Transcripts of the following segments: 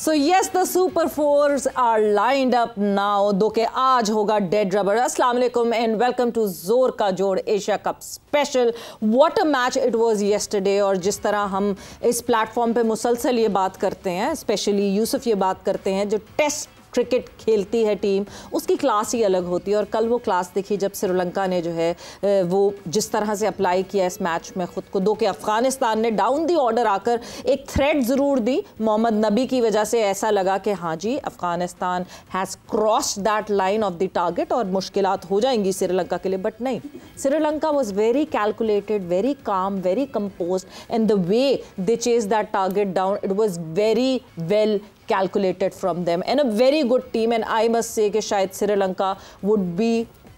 So yes, the Super Fours are lined up now. दो के आज होगा डेड रबर. अस्सलाम वालेकुम and welcome to जोर का जोड़ Asia cup special. What a match it was yesterday. और जिस तरह हम इस प्लेटफॉर्म पे मुसलसल ये बात करते हैं, स्पेशली यूसुफ ये बात करते हैं, जो टेस्ट क्रिकेट खेलती है टीम उसकी क्लास ही अलग होती है. और कल वो क्लास देखी जब श्रीलंका ने जो है वो जिस तरह से अप्लाई किया इस मैच में ख़ुद को. दो कि अफ़गानिस्तान ने डाउन दी ऑर्डर आकर एक थ्रेट ज़रूर दी. मोहम्मद नबी की वजह से ऐसा लगा कि हाँ जी Afghanistan has crossed that line of the target और मुश्किलात हो जाएंगी श्रीलंका के लिए. बट नहीं, Sri Lanka was very calculated, very calm, very composed and the way they chase that target down, it was very well calculated from them and a very good team. And I must say कि शायद Sri Lanka would be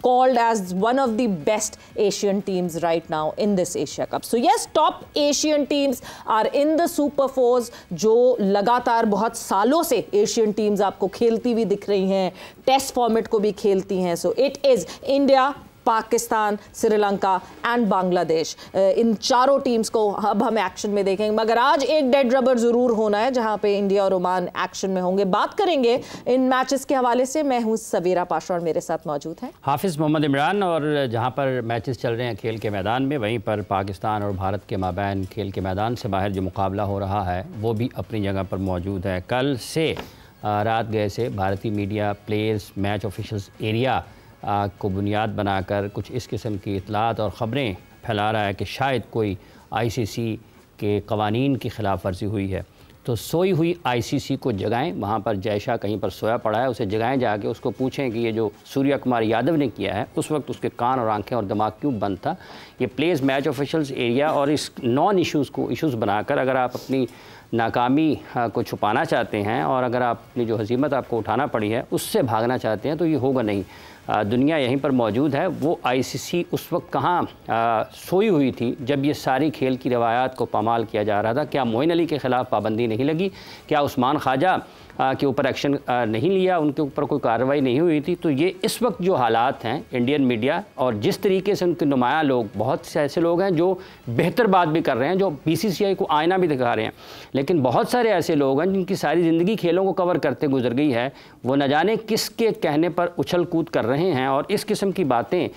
called as one of the best Asian teams right now in this Asia Cup. So yes, top Asian teams are in the Super Fours जो लगातार बहुत सालों से Asian teams आपको खेलती हुई दिख रही हैं, टेस्ट फॉर्मेट को भी खेलती हैं. So it is India, Pakistan, Sri Lanka and Bangladesh. इन चारों टीम्स को अब हम एक्शन में देखेंगे. मगर आज एक डेड रबर ज़रूर होना है जहां पे इंडिया और ओमान एक्शन में होंगे. बात करेंगे इन मैचेस के हवाले से. मैं हूं सवेरा पाशा और मेरे साथ मौजूद हैं हाफिज़ मोहम्मद इमरान. और जहां पर मैचेस चल रहे हैं खेल के मैदान में, वहीं पर पाकिस्तान और भारत के माबैन खेल के मैदान से बाहर जो मुकाबला हो रहा है वो भी अपनी जगह पर मौजूद है. कल से रात गए से भारतीय media, players, match officials area को बुनियाद बनाकर कुछ इस किस्म की इतलात और ख़बरें फैला रहा है कि शायद कोई आईसीसी के कवानीन की ख़िलाफ़ वर्जी हुई है. तो सोई हुई आईसीसी को जगाएं. वहाँ पर जयशाह कहीं पर सोया पड़ा है, उसे जगाएं, जाके उसको पूछें कि ये जो सूर्या कुमार यादव ने किया है उस वक्त उसके कान और आंखें और दिमाग क्यों बंद था. ये प्लेस, मैच ऑफिशल्स एरिया और इस नॉन इशूज़ को इशूज़ बनाकर अगर आप अपनी नाकामी को छुपाना चाहते हैं और अगर आप अपनी जो हज़ीमत आपको उठाना पड़ी है उससे भागना चाहते हैं तो ये होगा नहीं. दुनिया यहीं पर मौजूद है. वो आईसीसी उस वक्त कहाँ सोई हुई थी जब ये सारी खेल की रवायात को पामाल किया जा रहा था. क्या मोइन अली के ख़िलाफ़ पाबंदी नहीं लगी? क्या उस्मान ख्वाजा के ऊपर एक्शन नहीं लिया? उनके ऊपर कोई कार्रवाई नहीं हुई थी? तो ये इस वक्त जो हालात हैं इंडियन मीडिया और जिस तरीके से उनके नुमायाँ लोग, बहुत से ऐसे लोग हैं जो बेहतर बात भी कर रहे हैं, जो बीसीसीआई को आईना भी दिखा रहे हैं, लेकिन बहुत सारे ऐसे लोग हैं जिनकी सारी ज़िंदगी खेलों को कवर करते गुजर गई है. वो न जाने किसके कहने पर उछल कूद कर रहे हैं और इस किस्म की बातें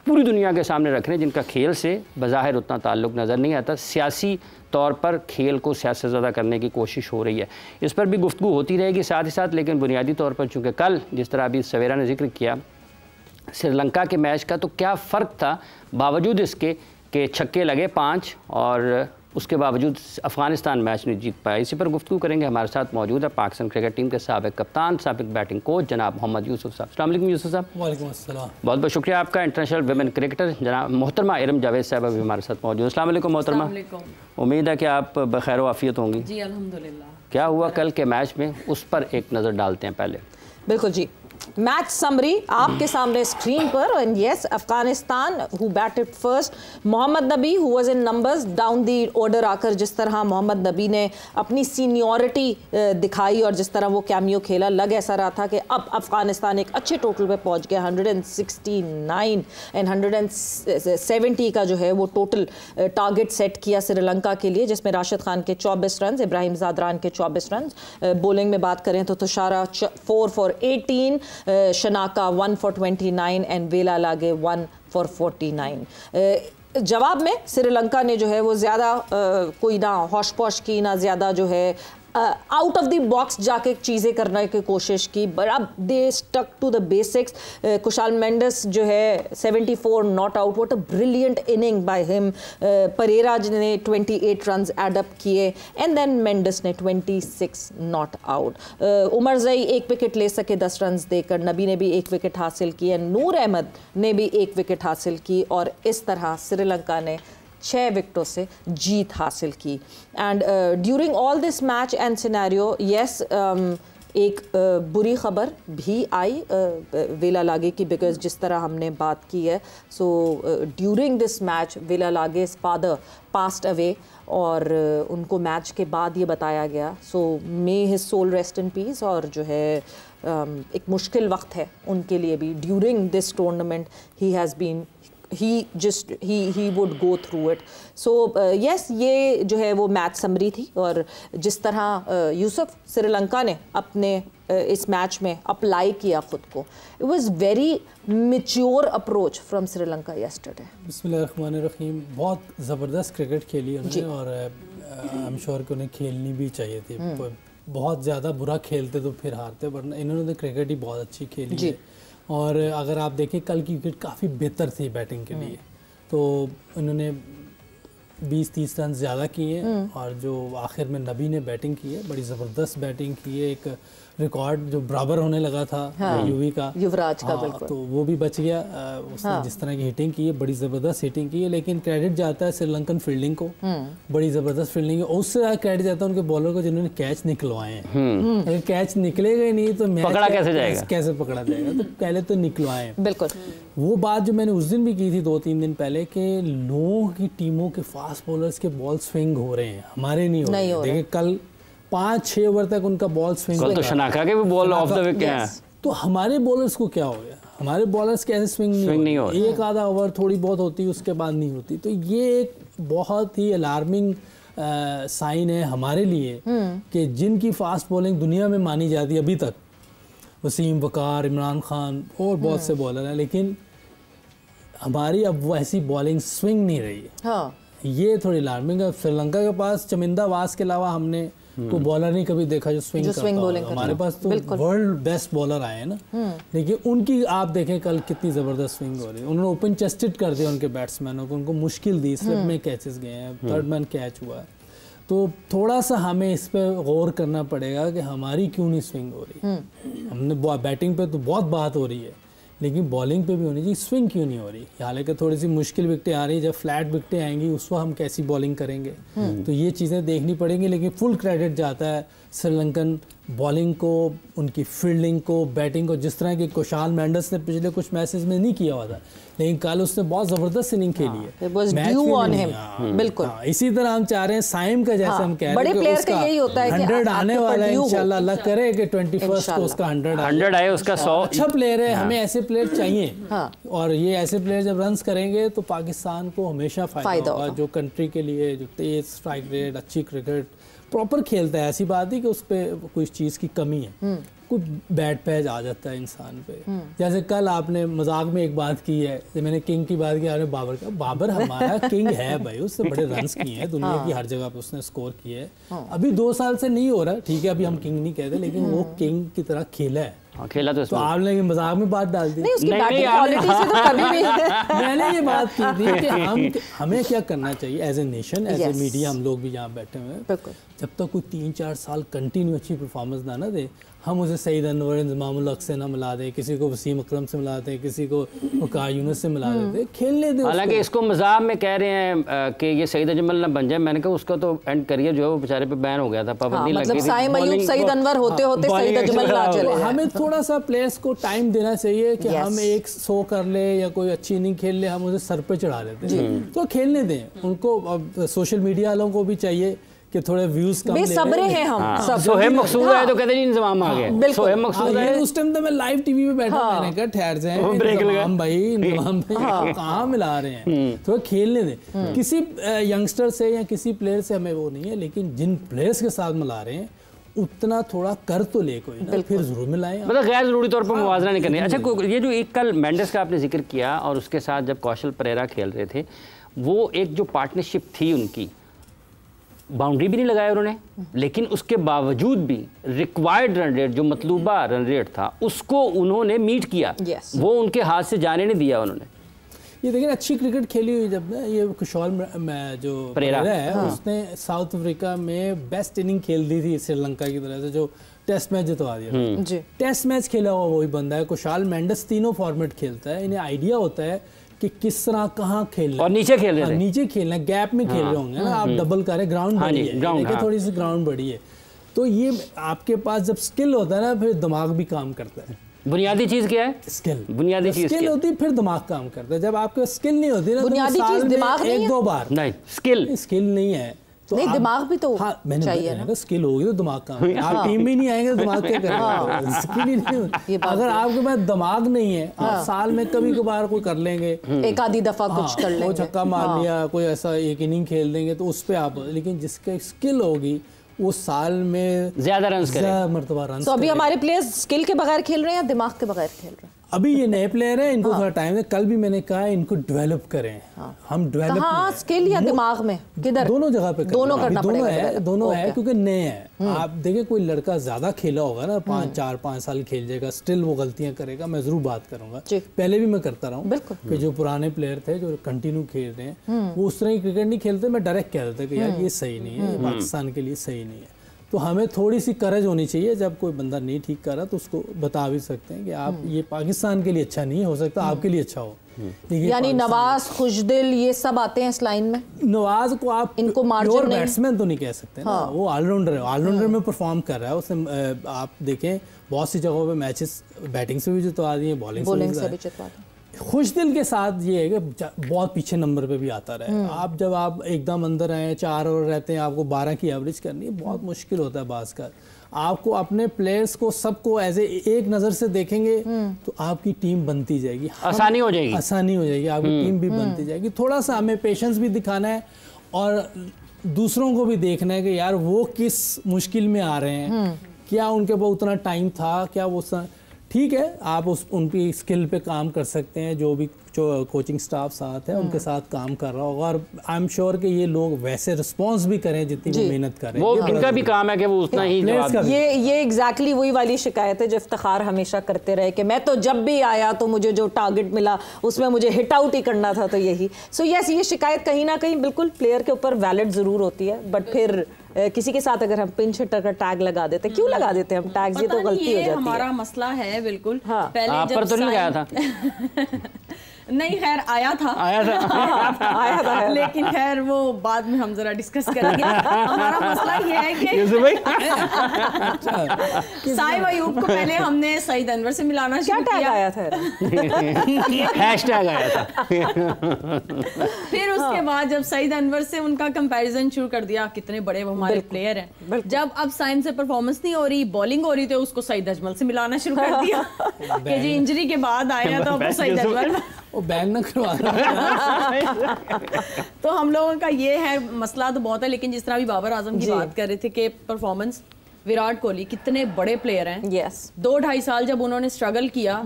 पूरी दुनिया के सामने रख रहे हैं जिनका खेल से बज़ाहिर उतना ताल्लुक़ नज़र नहीं आता. सियासी तौर पर खेल को सियासत ज़्यादा करने की कोशिश हो रही है. इस पर भी गुफ्तगू होती रहेगी साथ ही साथ. लेकिन बुनियादी तौर पर चूँकि कल जिस तरह अभी सवेरा ने जिक्र किया श्रीलंका के मैच का, तो क्या फ़र्क था बावजूद इसके कि छक्के लगे 5 और उसके बावजूद अफ़गानिस्तान मैच नहीं जीत पाया. इसी पर गुफ्तगू करेंगे. हमारे साथ मौजूद है पाकिस्तान क्रिकेट टीम के साबिक़ कप्तान, साबिक़ बैटिंग कोच जनाब मोहम्मद यूसुफ साहब. अस्सलाम वालेकुम यूसुफ साहब. वालेकुम अस्सलाम. बहुत बहुत शुक्रिया आपका. इंटरनेशनल वुमेन क्रिकेटर जनाब मोहतरमा इरम जावेद साहब भी हमारे साथ मौजूद. अस्सलाम वालेकुम मोहतरमा. उम्मीद है कि आप बखैर आफियत होंगी. जी अल्हम्दुलिल्लाह. क्या हुआ कल के मैच में उस पर एक नज़र डालते हैं पहले. बिल्कुल जी. मैच समरी आपके सामने स्क्रीन पर. And yes, Afghanistan who batted first. Mohammad Nabi who was in numbers down the order आकर जिस तरह मोहम्मद नबी ने अपनी सीनियरिटी दिखाई और जिस तरह वो कैमियो खेला, लग ऐसा रहा था कि अब अफगानिस्तान एक अच्छे टोटल पे पहुंच गया. 169 एंड 170 का जो है वो टोटल टारगेट सेट किया श्रीलंका के लिए, जिसमें राशिद खान के 24 रन, इब्राहिम ज़ादरान के 24 रन. बॉलिंग में बात करें तो Thushara 4 for 18, Shanaka 1 for 29 and वेला लागे 1 for 49. जवाब में श्रीलंका ने जो है वो ज़्यादा कोई ना हौश पौश की, ना ज़्यादा जो है आउट ऑफ द बॉक्स जाके चीज़ें करने की कोशिश की. बट अब they stuck to the basics. Kushal Mendis जो है 74 not out. What a brilliant inning by him. Perera ने 28 रन्स एड अप किए एंड देन मेंडिस ने 26 नॉट आउट. उमर जई एक विकेट ले सके 10 रन्स देकर. नबी ने भी एक विकेट हासिल की एंड नूर अहमद ने भी एक विकेट हासिल की. और इस तरह श्रीलंका ने 6 विकेटों से जीत हासिल की. And during all this match and scenario, yes, एक बुरी ख़बर भी आई वेला लागे की, बिकॉज जिस तरह हमने बात की है. सो ड्यूरिंग दिस मैच वेला लागे's फादर पास्ड अवे और उनको मैच के बाद ये बताया गया. So may his soul rest in peace. और जो है एक मुश्किल वक्त है उनके लिए भी. During this tournament he has been he would go through it. So yes, ये जो है वो मैच समरी थी, और जिस तरह यूसुफ श्रीलंका ने अपने इस मैच में अप्लाई किया खुद को, it was very mature approach from Sri Lanka yesterday. बिस्मिल्लाहिर्रहमानिर्रहीम, बहुत ज़बरदस्त क्रिकेट खेली उन्होंने, और आई एम श्योर कि उन्हें खेलनी भी चाहिए थी। बहुत ज़्यादा बुरा खेलते तो फिर हारते, वरना इन्होंने तो क्रिकेट ही बहुत अच्छी खेली है। और अगर आप देखें कल की विकेट काफ़ी बेहतर थी बैटिंग के लिए, तो उन्होंने 20-30 रन ज़्यादा किए, और जो आखिर में नबी ने बैटिंग की है, बड़ी ज़बरदस्त बैटिंग की है। एक रिकॉर्ड जो बराबर होने लगा था यूवी का, युवराज का, बिल्कुल, तो वो भी बच गया। उसने जिस तरह की हिटिंग की है, बड़ी ज़बरदस्त हिटिंग की है, लेकिन क्रेडिट जाता है श्रीलंकन फील्डिंग को, बड़ी ज़बरदस्त फील्डिंग है। उससे ज़्यादा क्रेडिट जाता है उनके बॉलर को जिन्होंने कैच निकलवाए हैं। अगर कैच निकलेगा ही नहीं तो मैच पकड़ा कैसे जाएगा, कैसे पकड़ा जाएगा? तो पहले तो निकलवाए। बिल्कुल, वो बात जो मैंने उस दिन भी की थी 2-3 दिन पहले, कि लोगों की टीमों के फास्ट बॉलर्स के बॉल स्विंग हो रहे हैं, हमारे नहीं हो रहे हैं। देखिए कल 5-6 ओवर तक उनका बॉल स्विंग, कल तो शनाका के भी बॉल ऑफ द विकेट हैं, तो हमारे बॉलर्स को क्या हो गया? हमारे बॉलर्स कैसे स्विंग नहीं हो? एक आधा ओवर थोड़ी बहुत होती है, उसके बाद नहीं होती। तो ये एक बहुत ही अलार्मिंग साइन है हमारे लिए कि जिनकी फास्ट बॉलिंग दुनिया में मानी जाती है अभी तक, वसीम, वकार, इमरान खान और बहुत से बॉलर हैं, लेकिन हमारी अब वो ऐसी बॉलिंग स्विंग नहीं रही है। हाँ। ये थोड़ी अलार्मिंग है। श्रीलंका के पास चमिंदा वास के अलावा हमने को बॉलर नहीं कभी देखा जो स्विंग करता हो। हमारे पास तो वर्ल्ड बेस्ट बॉलर आए हैं ना, लेकिन उनकी आप देखें कल कितनी ज़बरदस्त स्विंग हो रही है। उन्होंने ओपन चेस्टेड कर दिया उनके बैट्समैनों को, उनको मुश्किल दी, स्लिप में कैचेस गए हैं, थर्ड मैन कैच हुआ है। तो थोड़ा सा हमें इस पर गौर करना पड़ेगा कि हमारी क्यों नहीं स्विंग हो रही। हमने बैटिंग पे तो बहुत बात हो रही है, लेकिन बॉलिंग पे भी होनी चाहिए, स्विंग क्यों नहीं हो रही? हालांकि थोड़ी सी मुश्किल विकटें आ रही है, जब फ्लैट विकटें आएंगी उस वक्त हम कैसी बॉलिंग करेंगे, तो ये चीज़ें देखनी पड़ेंगी। लेकिन फुल क्रेडिट जाता है श्रीलंकन बॉलिंग को, उनकी फील्डिंग को, बैटिंग को, जिस तरह की कुशाल मेंडिस ने पिछले कुछ मैचेस में नहीं किया हुआ था, लेकिन कल उसने बहुत ज़बरदस्त इनिंग खेली है। बिल्कुल इसी तरह हम चाह रहे हैं साइम का, जैसे हम कह रहे हैं कि उसका 100 आने वाला है इंशाल्लाह, अल्लाह करे कि 21 को उसका 100 आए, उसका 100। अच्छा प्लेयर है, हमें ऐसे प्लेयर चाहिए, और ये ऐसे प्लेयर जब रन्स करेंगे तो पाकिस्तान को हमेशा फायदा होगा, जो कंट्री के लिए जो तेज स्ट्राइक रेट, अच्छी क्रिकेट, प्रॉपर खेलता है। ऐसी बात है कि उस पर कोई चीज़ की कमी है, कुछ बैड पैच आ जाता है इंसान पे। जैसे कल आपने मजाक में एक बात की है, जब मैंने किंग की बात की, आपने बाबर का, बाबर हमारा किंग है भाई, उसने बड़े रन्स किए हैं दुनिया की हर जगह पे, उसने स्कोर किए है। अभी 2 साल से नहीं हो रहा, ठीक है, अभी हम किंग नहीं कहते, लेकिन वो किंग की तरह खेला है। खेला तो आपने मजाक में बात डाल दी। नहीं, उसकी बैटिंग क्वालिटी से तो कभी भी मैंने ये बात की थी कि हमें क्या करना चाहिए as a nation, as a media, हम लोग भी यहाँ बैठे हुए हैं, जब तक कोई 3-4 साल कंटिन्यू अच्छी परफॉर्मेंस ना दे, हम उसे सईद अनवर, इंजमामुल हक से ना मिला दें, किसी को वसीम अकरम से मिला दें, किसी को वकार यूनुस से मिला देते, खेलने दें। हालांकि इसको मजाक में कह रहे हैं कि ये सईद अजमल ना बन जाए, मैंने कहा उसका तो एंड करियर जो है वो बेचारे पे बैन हो गया था, पाबंदी लग गई थी। साइम अयूब, सईद अनवर होते होते सईद अजमल ना चले। हमें थोड़ा सा प्लेयर्स को टाइम देना चाहिए कि हम एक 100 कर ले या कोई अच्छी इनिंग खेल ले, हम उसे सर पे चढ़ा लेते हैं, तो खेलने दें उनको। सोशल मीडिया वालों को भी चाहिए कि थोड़े व्यूज कम ले, बेसब्रे हैं हम सब। सोहेब मकसूद है तो कहते हैं इंतजाम आ गया, सोहेब मकसूद है। उस टाइम तो मैं लाइव टीवी पे बैठा, मैंने कहा ठहर जाए इंतजाम भाई कहाँ मिला रहे हैं, थोड़ा खेलने दें। किसी यंगस्टर से या किसी प्लेयर से हमें वो नहीं है, लेकिन जिन प्लेयर्स के साथ मिला रहे हैं उतना थोड़ा कर तो ले कोई ना, फिर जरूर मिलाएं, मतलब गैर जरूरी तौर पर मुवाजना नहीं करनी। अच्छा, ये जो एक कल मेंडिस का आपने जिक्र किया और उसके साथ जब कौशल परेरा खेल रहे थे, वो एक जो पार्टनरशिप थी उनकी, बाउंड्री भी नहीं लगाया उन्होंने, लेकिन उसके बावजूद भी रिक्वायर्ड रन रेट, जो मतलूबा रन रेट था, उसको उन्होंने मीट किया। वो उनके हाथ से जाने नहीं दिया उन्होंने। ये देखिए अच्छी क्रिकेट खेली हुई जब ना, ये कुशाल जो परेरा है, उसने साउथ अफ्रीका में बेस्ट इनिंग खेल दी थी श्रीलंका की तरह से, जो टेस्ट मैच जितवा दिया। टेस्ट मैच खेला हुआ वही बंदा है। कुशाल मेंडिस तीनों फॉर्मेट खेलता है, इन्हें आइडिया होता है कि किस तरह कहाँ खेलना, और नीचे खेल रहे थे, नीचे खेलना, गैप में खेल रहे होंगे ना, आप डबल करें, ग्राउंड बड़ी है, थोड़ी सी ग्राउंड बड़ी है, तो ये आपके पास जब स्किल होता है ना, फिर दिमाग भी काम करता है। बुनियादी चीज क्या है? स्किल। बुनियादी चीज स्किल होती है, फिर दिमाग काम करता है। जब आपके स्किल नहीं होती ना, बुनियादी चीज दिमाग नहीं है, 1-2 बार नहीं, स्किल नहीं है तो नहीं, दिमाग भी तो हाँ, मैंने चाहिए ना, स्किल होगी तो दिमाग का आप टीम में नहीं आएंगे तो दिमाग क्या करेंगे, स्किल ही नहीं। अगर आपके पास दिमाग नहीं है, आप साल में कभी कभार कोई कर लेंगे, एक आधी दफा कुछ कर लेंगे, कोई छक्का मार लिया, कोई ऐसा एक इनिंग खेल देंगे तो उस पे आप, लेकिन जिसके स्किल होगी वो साल में ज्यादा रन करेगा, मरतबा रन। तो अभी हमारे प्लेयर्स स्किल के बगैर खेल रहे हैं या दिमाग के बगैर खेल रहे हैं? अभी ये नए प्लेयर हैं, इनको थोड़ा टाइम है। कल भी मैंने कहा है इनको डेवलप करें, हम डेवलप हाँ, स्किल या दिमाग में किधर, दोनों जगह पे दोनों करना पड़ेगा, दोनों है क्योंकि नए हैं। आप देखें कोई लड़का ज्यादा खेला होगा ना, 4-5 साल खेल जाएगा, स्टिल वो गलतियां करेगा, मैं जरूर बात करूंगा, पहले भी मैं करता रहा हूँ कि जो पुराने प्लेयर थे जो कंटिन्यू खेल रहे हैं वो उस तरह की क्रिकेट नहीं खेलते, मैं डायरेक्ट कह देता कि यार ये सही नहीं है, पाकिस्तान के लिए सही नहीं है। तो हमें थोड़ी सी करेज होनी चाहिए, जब कोई बंदा नहीं ठीक कर रहा तो उसको बता भी सकते हैं कि आप ये पाकिस्तान के लिए अच्छा नहीं है, हो सकता है आपके लिए अच्छा हो। यानी नवाज, खुशदिल, ये सब आते हैं इस लाइन में। नवाज को आप इनको मार्जिन बैट्समैन तो नहीं कह सकते ना, वो ऑलराउंडर है, ऑलराउंडर में परफॉर्म कर रहा है। उसने आप देखें बहुत सी जगहों पे मैचेस बैटिंग से भी जितवा दिए, बॉलिंग से भी जितवा दिए। खुशदिल के साथ ये है कि बहुत पीछे नंबर पे भी आता रहे। आप जब आप एकदम अंदर आए, 4 ओवर रहते हैं, आपको 12 की एवरेज करनी है, बहुत मुश्किल होता है बास का। आपको अपने प्लेयर्स को सबको एज एक नज़र से देखेंगे तो आपकी टीम बनती जाएगी, आसानी हो जाएगी, आपकी टीम भी बनती जाएगी। थोड़ा सा हमें पेशेंस भी दिखाना है और दूसरों को भी देखना है कि यार वो किस मुश्किल में आ रहे हैं, क्या उनके पास उतना टाइम था, क्या वो ठीक है। आप उनकी स्किल पे काम कर सकते हैं, जो कोचिंग स्टाफ साथ है उनके साथ काम कर रहा होगा, और आई एम श्योर कि ये लोग वैसे रिस्पॉन्स भी करें जितनी वो मेहनत करें। वो इनका भी काम है कि वो उतना ही जवाब। ये एग्जैक्टली वही वाली शिकायत है जो इफ्तिखार हमेशा करते रहे कि मैं तो जब भी आया तो मुझे जो टारगेट मिला उसमें मुझे हिट आउट ही करना था, तो यही। सो यस, ये शिकायत कहीं ना कहीं बिल्कुल प्लेयर के ऊपर वैलिड जरूर होती है, बट फिर किसी के साथ अगर हम पिंच हिटर का टैग लगा देते, क्यों लगा देते हैं हम टैग्स, ये तो गलती हो जाती है। हमारा मसला है बिल्कुल। हाँ। पहले आप पर तो नहीं लगाया था नहीं, खैर आया था लेकिन खैर वो बाद में हम जरा डिस्कस करेंगे। हमारा मसला ये है कि साइब अयूब को पहले हमने सईद अनवर से मिलाना शुरू किया, आया था हैशटैग आया था। फिर उसके बाद जब सईद अनवर से उनका कंपैरिजन शुरू कर दिया, कितने बड़े वो हमारे प्लेयर हैं। जब अब साइम से परफॉर्मेंस नहीं हो रही, बॉलिंग हो रही, तो उसको सईद अजमल से मिलाना शुरू कर दिया कि जी इंजरी के बाद आया तो सईद अजमल वो बैन न करवा रहा। तो हम लोगों का ये है मसला तो बहुत है, लेकिन जिस तरह भी बाबर आजम की बात कर रहे थे कि परफॉर्मेंस, विराट कोहली कितने बड़े प्लेयर हैं। 2-2.5 साल जब उन्होंने स्ट्रगल किया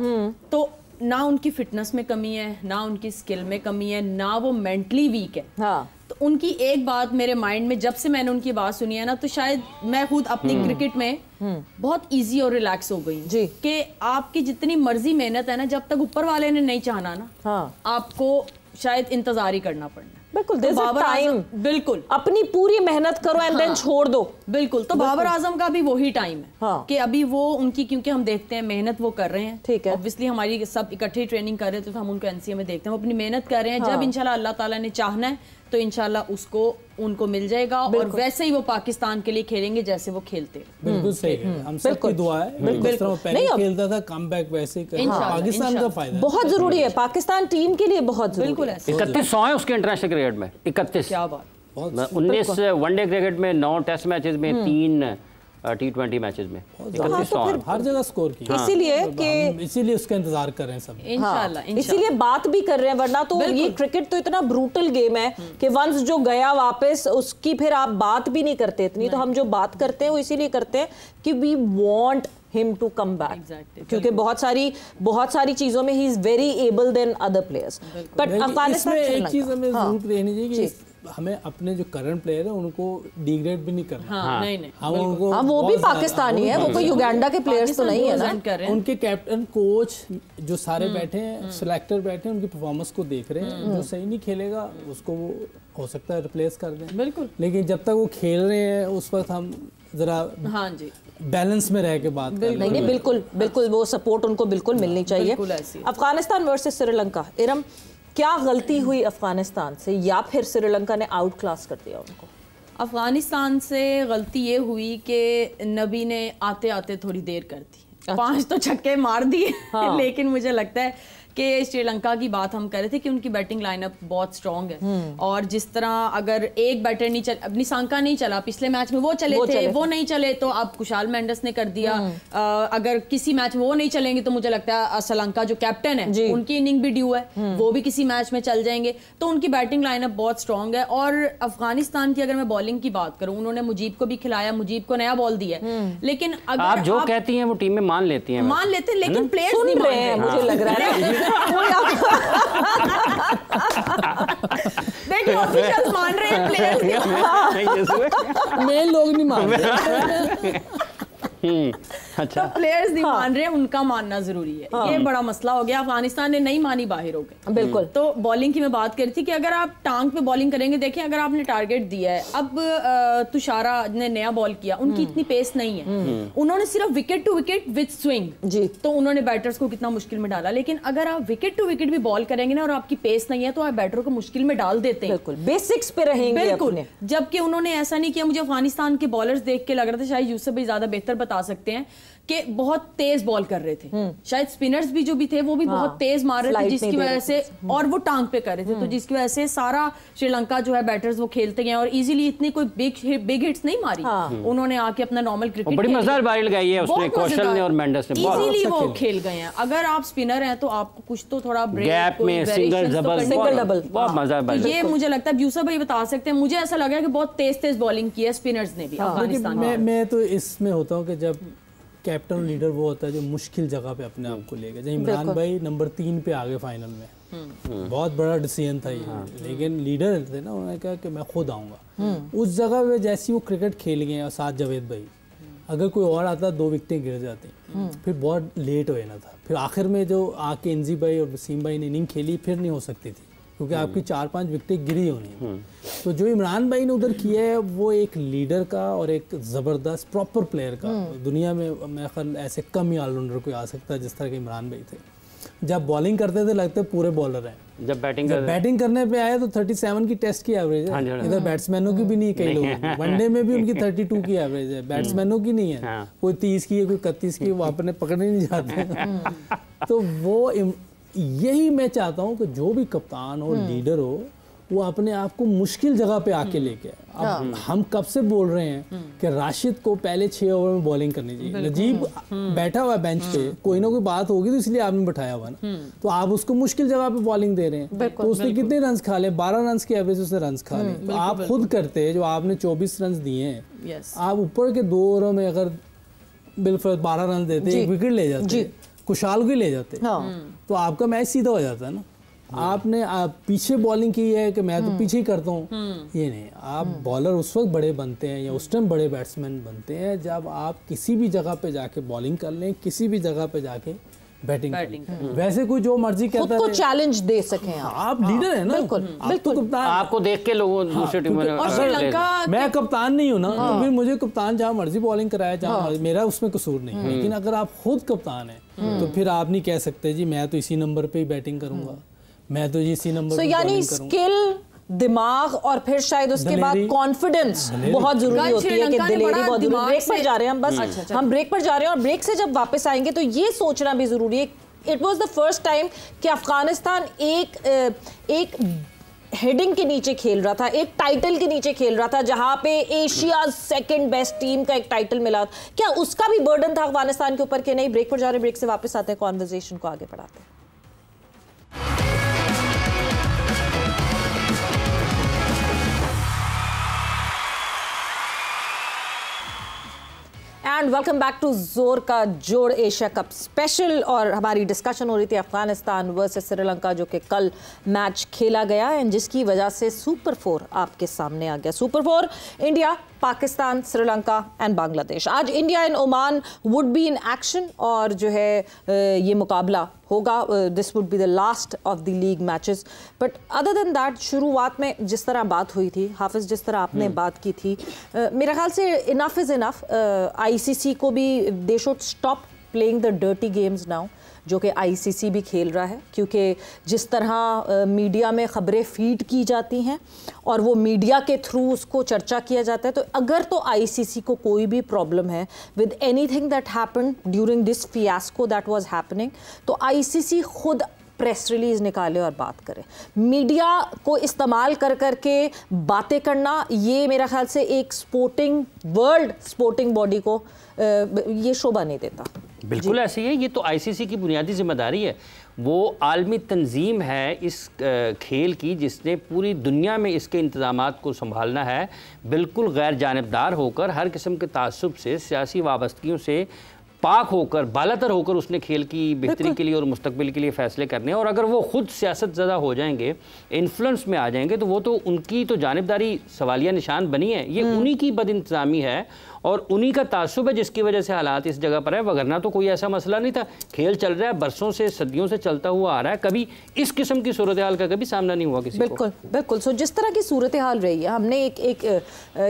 तो ना उनकी फिटनेस में कमी है, ना उनकी स्किल में कमी है, ना वो मेंटली वीक है। हाँ। तो उनकी एक बात मेरे माइंड में जब से मैंने उनकी बात सुनी है ना, तो शायद मैं खुद अपनी क्रिकेट में बहुत इजी और रिलैक्स हो गई जी, कि आपकी जितनी मर्जी मेहनत है ना, जब तक ऊपर वाले ने नहीं चाहना ना, हाँ, आपको शायद इंतजार ही करना पड़ना। बिल्कुल, तो बाबर आजम, बिल्कुल अपनी पूरी मेहनत करो एंड देन छोड़ दो। बिल्कुल, तो बाबर आजम का भी वही टाइम है। हाँ। कि अभी वो उनकी, क्योंकि हम देखते हैं मेहनत वो कर रहे हैं, ठीक है, ऑब्वियसली हमारी सब इकट्ठे ट्रेनिंग कर रहे थे तो हम उनको एनसीए में देखते हैं, वो अपनी मेहनत कर रहे हैं। जब इंशाल्लाह अल्लाह ताला ने चाहना है तो इंशाल्लाह उसको उनको मिल जाएगा, और वैसे ही वो पाकिस्तान के लिए खेलेंगे जैसे वो खेलते। बिल्कुल सही है, हम सबकी दुआ है। पहले खेलता था कमबैक वैसे पाकिस्तान का फायदा बहुत जरूरी है, पाकिस्तान टीम के लिए बहुत जरूरी है। 3100 है उसके इंटरनेशनल क्रिकेट में, 31। क्या बात। 19 वनडे क्रिकेट में, 9 टेस्ट मैचेस में, 3 T20 मैचेस में, 3100 हर जगह स्कोर किया। इसीलिए उसका इंतजार कर रहे हैं सब इंशाल्लाह। इसीलिए बात भी कर रहे हैं, वरना तो ये क्रिकेट तो इतना ब्रूटल गेम है कि वंस जो गया वापस उसकी फिर आप बात भी नहीं करते इतनी। तो हम जो बात करते हैं वो इसीलिए करते हैं कि we want him to come back, क्योंकि बहुत सारी चीजों में he is very able than other players। But Afghanistan में एक चीज हमें जरूर रहनी चाहिए कि हमें अपने जो करंट प्लेयर है उनको डिग्रेड भी नहीं करना। हाँ, नहीं, हम उनको, वो भी पाकिस्तानी है, वो कोई युगांडा के प्लेयर्स तो नहीं है ना। उनके कैप्टन, कोच जो सारे बैठे हैं, सिलेक्टर बैठे हैं, उनकी परफॉर्मेंस को देख रहे हैं। जो सही नहीं खेलेगा उसको वो हो सकता है रिप्लेस कर दें। बिल्कुल, लेकिन जब तक वो खेल रहे हैं उस वक्त हम जरा हाँ जी बैलेंस में रह के बात करें। नहीं, बिल्कुल वो सपोर्ट उनको बिल्कुल मिलनी चाहिए। अफगानिस्तान वर्सेस श्रीलंका, इरम क्या गलती हुई अफगानिस्तान से, या फिर श्रीलंका ने आउट क्लास कर दिया उनको? अफगानिस्तान से गलती ये हुई कि नबी ने आते आते थोड़ी देर कर दी। 5 तो छक्के मार दिए। हाँ। लेकिन मुझे लगता है कि श्रीलंका की बात हम कर रहे थे कि उनकी बैटिंग लाइनअप बहुत स्ट्रॉन्ग है, और जिस तरह अगर एक बैटर नहीं चल, अब निशांका नहीं चला, पिछले मैच में वो चले थे, वो नहीं चले तो अब कुशाल मेंडिस ने कर दिया। अगर किसी मैच में वो नहीं चलेंगे तो मुझे लगता है श्रीलंका जो कैप्टन है उनकी इनिंग भी ड्यू है, वो भी किसी मैच में चल जाएंगे। तो उनकी बैटिंग लाइनअप बहुत स्ट्रॉन्ग है। और अफगानिस्तान की अगर मैं बॉलिंग की बात करूं, उन्होंने मुजीब को भी खिलाया, मुजीब को नया बॉल दिया, लेकिन अगर आप जो कहती हैं वो टीमें मान लेती हैं, मान लेते हैं, लेकिन प्लेयर्स नहीं मान रहे, मुझे लग रहा है। देखिए ऑफिशियल्स मान रहे हैं, प्लेयर्स मेन लोग नहीं मान रहे। अच्छा, प्लेयर्स नहीं मान रहे, उनका मानना जरूरी है। ये बड़ा मसला हो गया। अफगानिस्तान ने नहीं मानी, बाहर हो गए। बिल्कुल। तो बॉलिंग की मैं बात कर रही थी कि अगर आप टांग पे बॉलिंग करेंगे, देखें अगर आपने टारगेट दिया है, अब तुषारा ने नया बॉल किया, उनकी इतनी पेस नहीं है, उन्होंने सिर्फ wicket to wicket with swing जी, तो उन्होंने बैटर्स को कितना मुश्किल में डाला। लेकिन अगर आप विकेट टू विकेट भी बॉल करेंगे ना और आपकी पेस नहीं है, तो आप बैटर को मुश्किल में डाल देते हैं। बिल्कुल, बेसिक्स पे रहेंगे। बिल्कुल, जबकि उन्होंने ऐसा नहीं किया। मुझे अफगानिस्तान के बॉलर्स देख के लग रहा था, शायद यूसुफ भी ज्यादा बेहतर बता सकते हैं, कि बहुत तेज बॉल कर रहे थे। शायद स्पिनर्स भी जो भी थे वो भी बहुत तेज मार रहे थे, जिसकी वजह से, और वो टांग पे कर रहे थे, तो जिसकी वजह से सारा श्रीलंका जो है बैटर्स वो खेलते गए और इजीली इतनी कोई बिग हिट्स नहीं मारी। उन्होंने आके अपना नॉर्मल क्रिकेट, बड़ी मजेदार बारी लगाई है उसने, कौशल ने और मेंडिस ने, इजीली वो खेल गए हैं। अगर आप स्पिनर हैं तो आपको कुछ तो थोड़ा गैप में सिंगल डबल, बहुत मजेदार बारी। ये मुझे लगता है यूसुफ भाई बता सकते हैं, मुझे ऐसा लगा कि बहुत तेज बॉलिंग की है स्पिनर्स ने भी अफगानिस्तान में। मैं तो इसमें होता हूँ कि जब कैप्टन लीडर वो होता है जो मुश्किल जगह पे अपने आप को ले गया। जब इमरान भाई नंबर 3 पे आ गए फाइनल में, बहुत बड़ा डिसीजन था ये, लेकिन लीडर थे ना, उन्होंने कहा कि मैं खुद आऊँगा। उस जगह पे जैसी वो क्रिकेट खेल गए और साथ जावेद भाई, अगर कोई और आता 2 विकेटें गिर जाती, फिर बहुत लेट हो जाना था। फिर आखिर में जो आके इंजी भाई और वसीम भाई ने इनिंग खेली, फिर नहीं हो सकती थी क्योंकि आपकी 4-5 विकेटें गिरी होनी। तो जो इमरान भाई ने उधर किया है वो एक लीडर का और एक ज़बरदस्त प्रॉपर प्लेयर का, दुनिया में मेरे ख्याल ऐसे कम ही ऑलराउंडर कोई आ सकता है जिस तरह के इमरान भाई थे। जब बॉलिंग करते थे लगते पूरे बॉलर हैं, जब बैटिंग करने पे आए तो 37 की टेस्ट की एवरेज है। इधर बैट्समैनों की भी नहीं, कई लोगों वनडे में भी उनकी 32 की एवरेज है, बैट्समैनों की नहीं है। कोई 30 की है, कोई 31 की, वो अपने पकड़ने नहीं जाते। तो वो यही मैं चाहता हूँ कि जो भी कप्तान हो, लीडर हो, वो अपने आप को मुश्किल जगह पे आके लेके। अब हम कब से बोल रहे हैं कि राशिद को पहले 6 ओवर में बॉलिंग करनी चाहिए। नजीब बैठा हुआ है बेंच पे, कोई ना कोई बात होगी तो इसलिए आपने बैठाया हुआ ना, तो आप उसको मुश्किल जगह पे बॉलिंग दे रहे हैं। तो उसने कितने रन खा ले? 12 रन की एवरेज उसने रन खा ले। तो आप खुद करते जो आपने 24 रन दिए हैं, आप ऊपर के 2 ओवरों में अगर बिल्कुल 12 रन देते, 1 विकेट ले जाते, कुशाल को ले जाते, तो आपका मैच सीधा हो जाता है ना। आपने पीछे बॉलिंग की है कि मैं तो पीछे ही करता हूँ, ये नहीं। आप बॉलर उस वक्त बड़े बनते हैं या उस टाइम बड़े बैट्समैन बनते हैं जब आप किसी भी जगह पे जाके बॉलिंग कर लें, किसी भी जगह पे जाके बैटिंग वैसे कोई जो मर्जी कहता है, खुद को चैलेंज दे सकें आप लीडर है ना। बिल्कुल, बिल्कुल। आपको देख के लोगों दूसरी टीम में, मैं कप्तान नहीं हूँ ना, तो फिर मुझे कप्तान जहाँ मर्जी बॉलिंग कराया, जहाँ मेरा उसमें कसूर नहीं। लेकिन अगर आप खुद कप्तान हैं तो फिर आप नहीं कह सकते जी मैं तो इसी नंबर पे ही बैटिंग करूंगा, मैं तो इसी नंबर पे यानी स्किल, दिमाग और फिर शायद उसके बाद कॉन्फिडेंस बहुत जरूरी होती है कि दिलेरी बहुत जरूरी। ब्रेक पर जा रहे हैं हम, बस हम ब्रेक पर जा रहे हैं, और ब्रेक से जब वापस आएंगे तो ये सोचना भी जरूरी है। It was the first time कि अफगानिस्तान एक हेडिंग के नीचे खेल रहा था, एक टाइटल के नीचे खेल रहा था, जहां पे एशिया सेकंड बेस्ट टीम का एक टाइटल मिला। क्या उसका भी बर्डन था अफगानिस्तान के ऊपर कि नहीं? ब्रेक पर जा रहे हैं, ब्रेक से वापस आते हैं, कॉन्वर्सेशन को आगे बढ़ाते हैं। एंड वेलकम बैक टू जोर का जोड़ एशिया कप स्पेशल। और हमारी डिस्कशन हो रही थी अफगानिस्तान वर्सेस श्रीलंका, जो कि कल मैच खेला गया एंड जिसकी वजह से सुपर 4 आपके सामने आ गया। Super 4 India, Pakistan, Sri Lanka and Bangladesh. आज India and Oman would be in action और जो है ये मुकाबला होगा। This would be the last of the league matches. But other than that, शुरुआत में जिस तरह बात हुई थी, हाफिज जिस तरह आपने बात की थी, मेरे ख्याल से इनफ इज़ इनफ। आईसीसी को भी they should stop playing the dirty games now, जो कि आईसीसी भी खेल रहा है, क्योंकि जिस तरह मीडिया में ख़बरें फीड की जाती हैं और वो मीडिया के थ्रू उसको चर्चा किया जाता है, तो अगर तो आईसीसी को कोई भी प्रॉब्लम है with anything that happened during this fiasco that was happening, तो आईसीसी खुद प्रेस रिलीज निकाले और बात करे। मीडिया को इस्तेमाल कर करके बातें करना, ये मेरा ख्याल से एक वर्ल्ड स्पोर्टिंग बॉडी को ये शोभा नहीं देता। बिल्कुल ऐसे ही है। ये तो आईसीसी की बुनियादी जिम्मेदारी है। वो आलमी तंजीम है इस खेल की, जिसने पूरी दुनिया में इसके इंतजामात को संभालना है, बिल्कुल गैर जानिबदार होकर, हर किस्म के तासुब से, सियासी वाबस्तगियों से पाक होकर, बालातर होकर उसने खेल की बेहतरी के लिए और मुस्तकबिल के लिए फ़ैसले करने हैं। और अगर वो खुद सियासत ज़दा हो जाएंगे, इन्फ्लुएंस में आ जाएंगे, तो वो तो उनकी तो जानिबदारी सवालिया निशान बनी है। ये उन्हीं की बदइंतज़ामी है और उन्हीं का तासुब है जिसकी वजह से हालात इस जगह पर है, वगरना तो कोई ऐसा मसला नहीं था। खेल चल रहा है, बरसों से, सदियों से चलता हुआ आ रहा है, कभी इस किस्म की सूरत हाल का कभी सामना नहीं हुआ किसी को। बिल्कुल बिल्कुल। सो जिस तरह की सूरत हाल रही है, हमने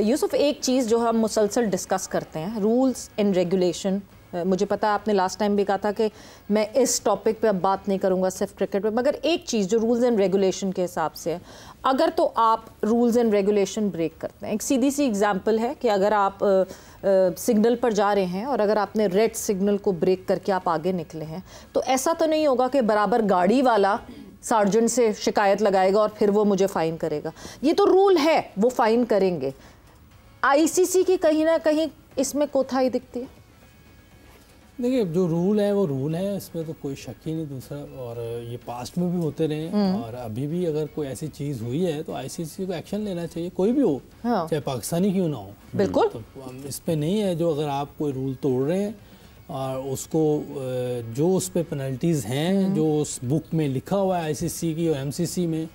यूसुफ एक चीज़ जो हम मुसलसल डिस्कस करते हैं, रूल्स एंड रेगुलेशन। मुझे पता है आपने लास्ट टाइम भी कहा था कि मैं इस टॉपिक पे अब बात नहीं करूंगा सिर्फ क्रिकेट पे, मगर एक चीज़ जो रूल्स एंड रेगुलेशन के हिसाब से है, अगर तो आप रूल्स एंड रेगुलेशन ब्रेक करते हैं, एक सीधी सी एग्जांपल है कि अगर आप सिग्नल पर जा रहे हैं और अगर आपने रेड सिग्नल को ब्रेक करके आप आगे निकले हैं, तो ऐसा तो नहीं होगा कि बराबर गाड़ी वाला सार्जेंट से शिकायत लगाएगा और फिर वो मुझे फ़ाइन करेगा। ये तो रूल है, वो फ़ाइन करेंगे। आईसीसी की कहीं ना कहीं इसमें कोताही दिखती है। देखिए, जो रूल है वो रूल है, इसमें तो कोई शक ही नहीं। दूसरा, और ये पास्ट में भी होते रहे और अभी भी अगर कोई ऐसी चीज़ हुई है तो आईसीसी को एक्शन लेना चाहिए, कोई भी हो, चाहे पाकिस्तानी क्यों ना हो। बिल्कुल, तो इस पे नहीं है। जो अगर आप कोई रूल तोड़ रहे हैं और उसको जो उस पे पेनल्टीज़ हैं, जो उस बुक में लिखा हुआ है आईसीसी की और एमसीसी में,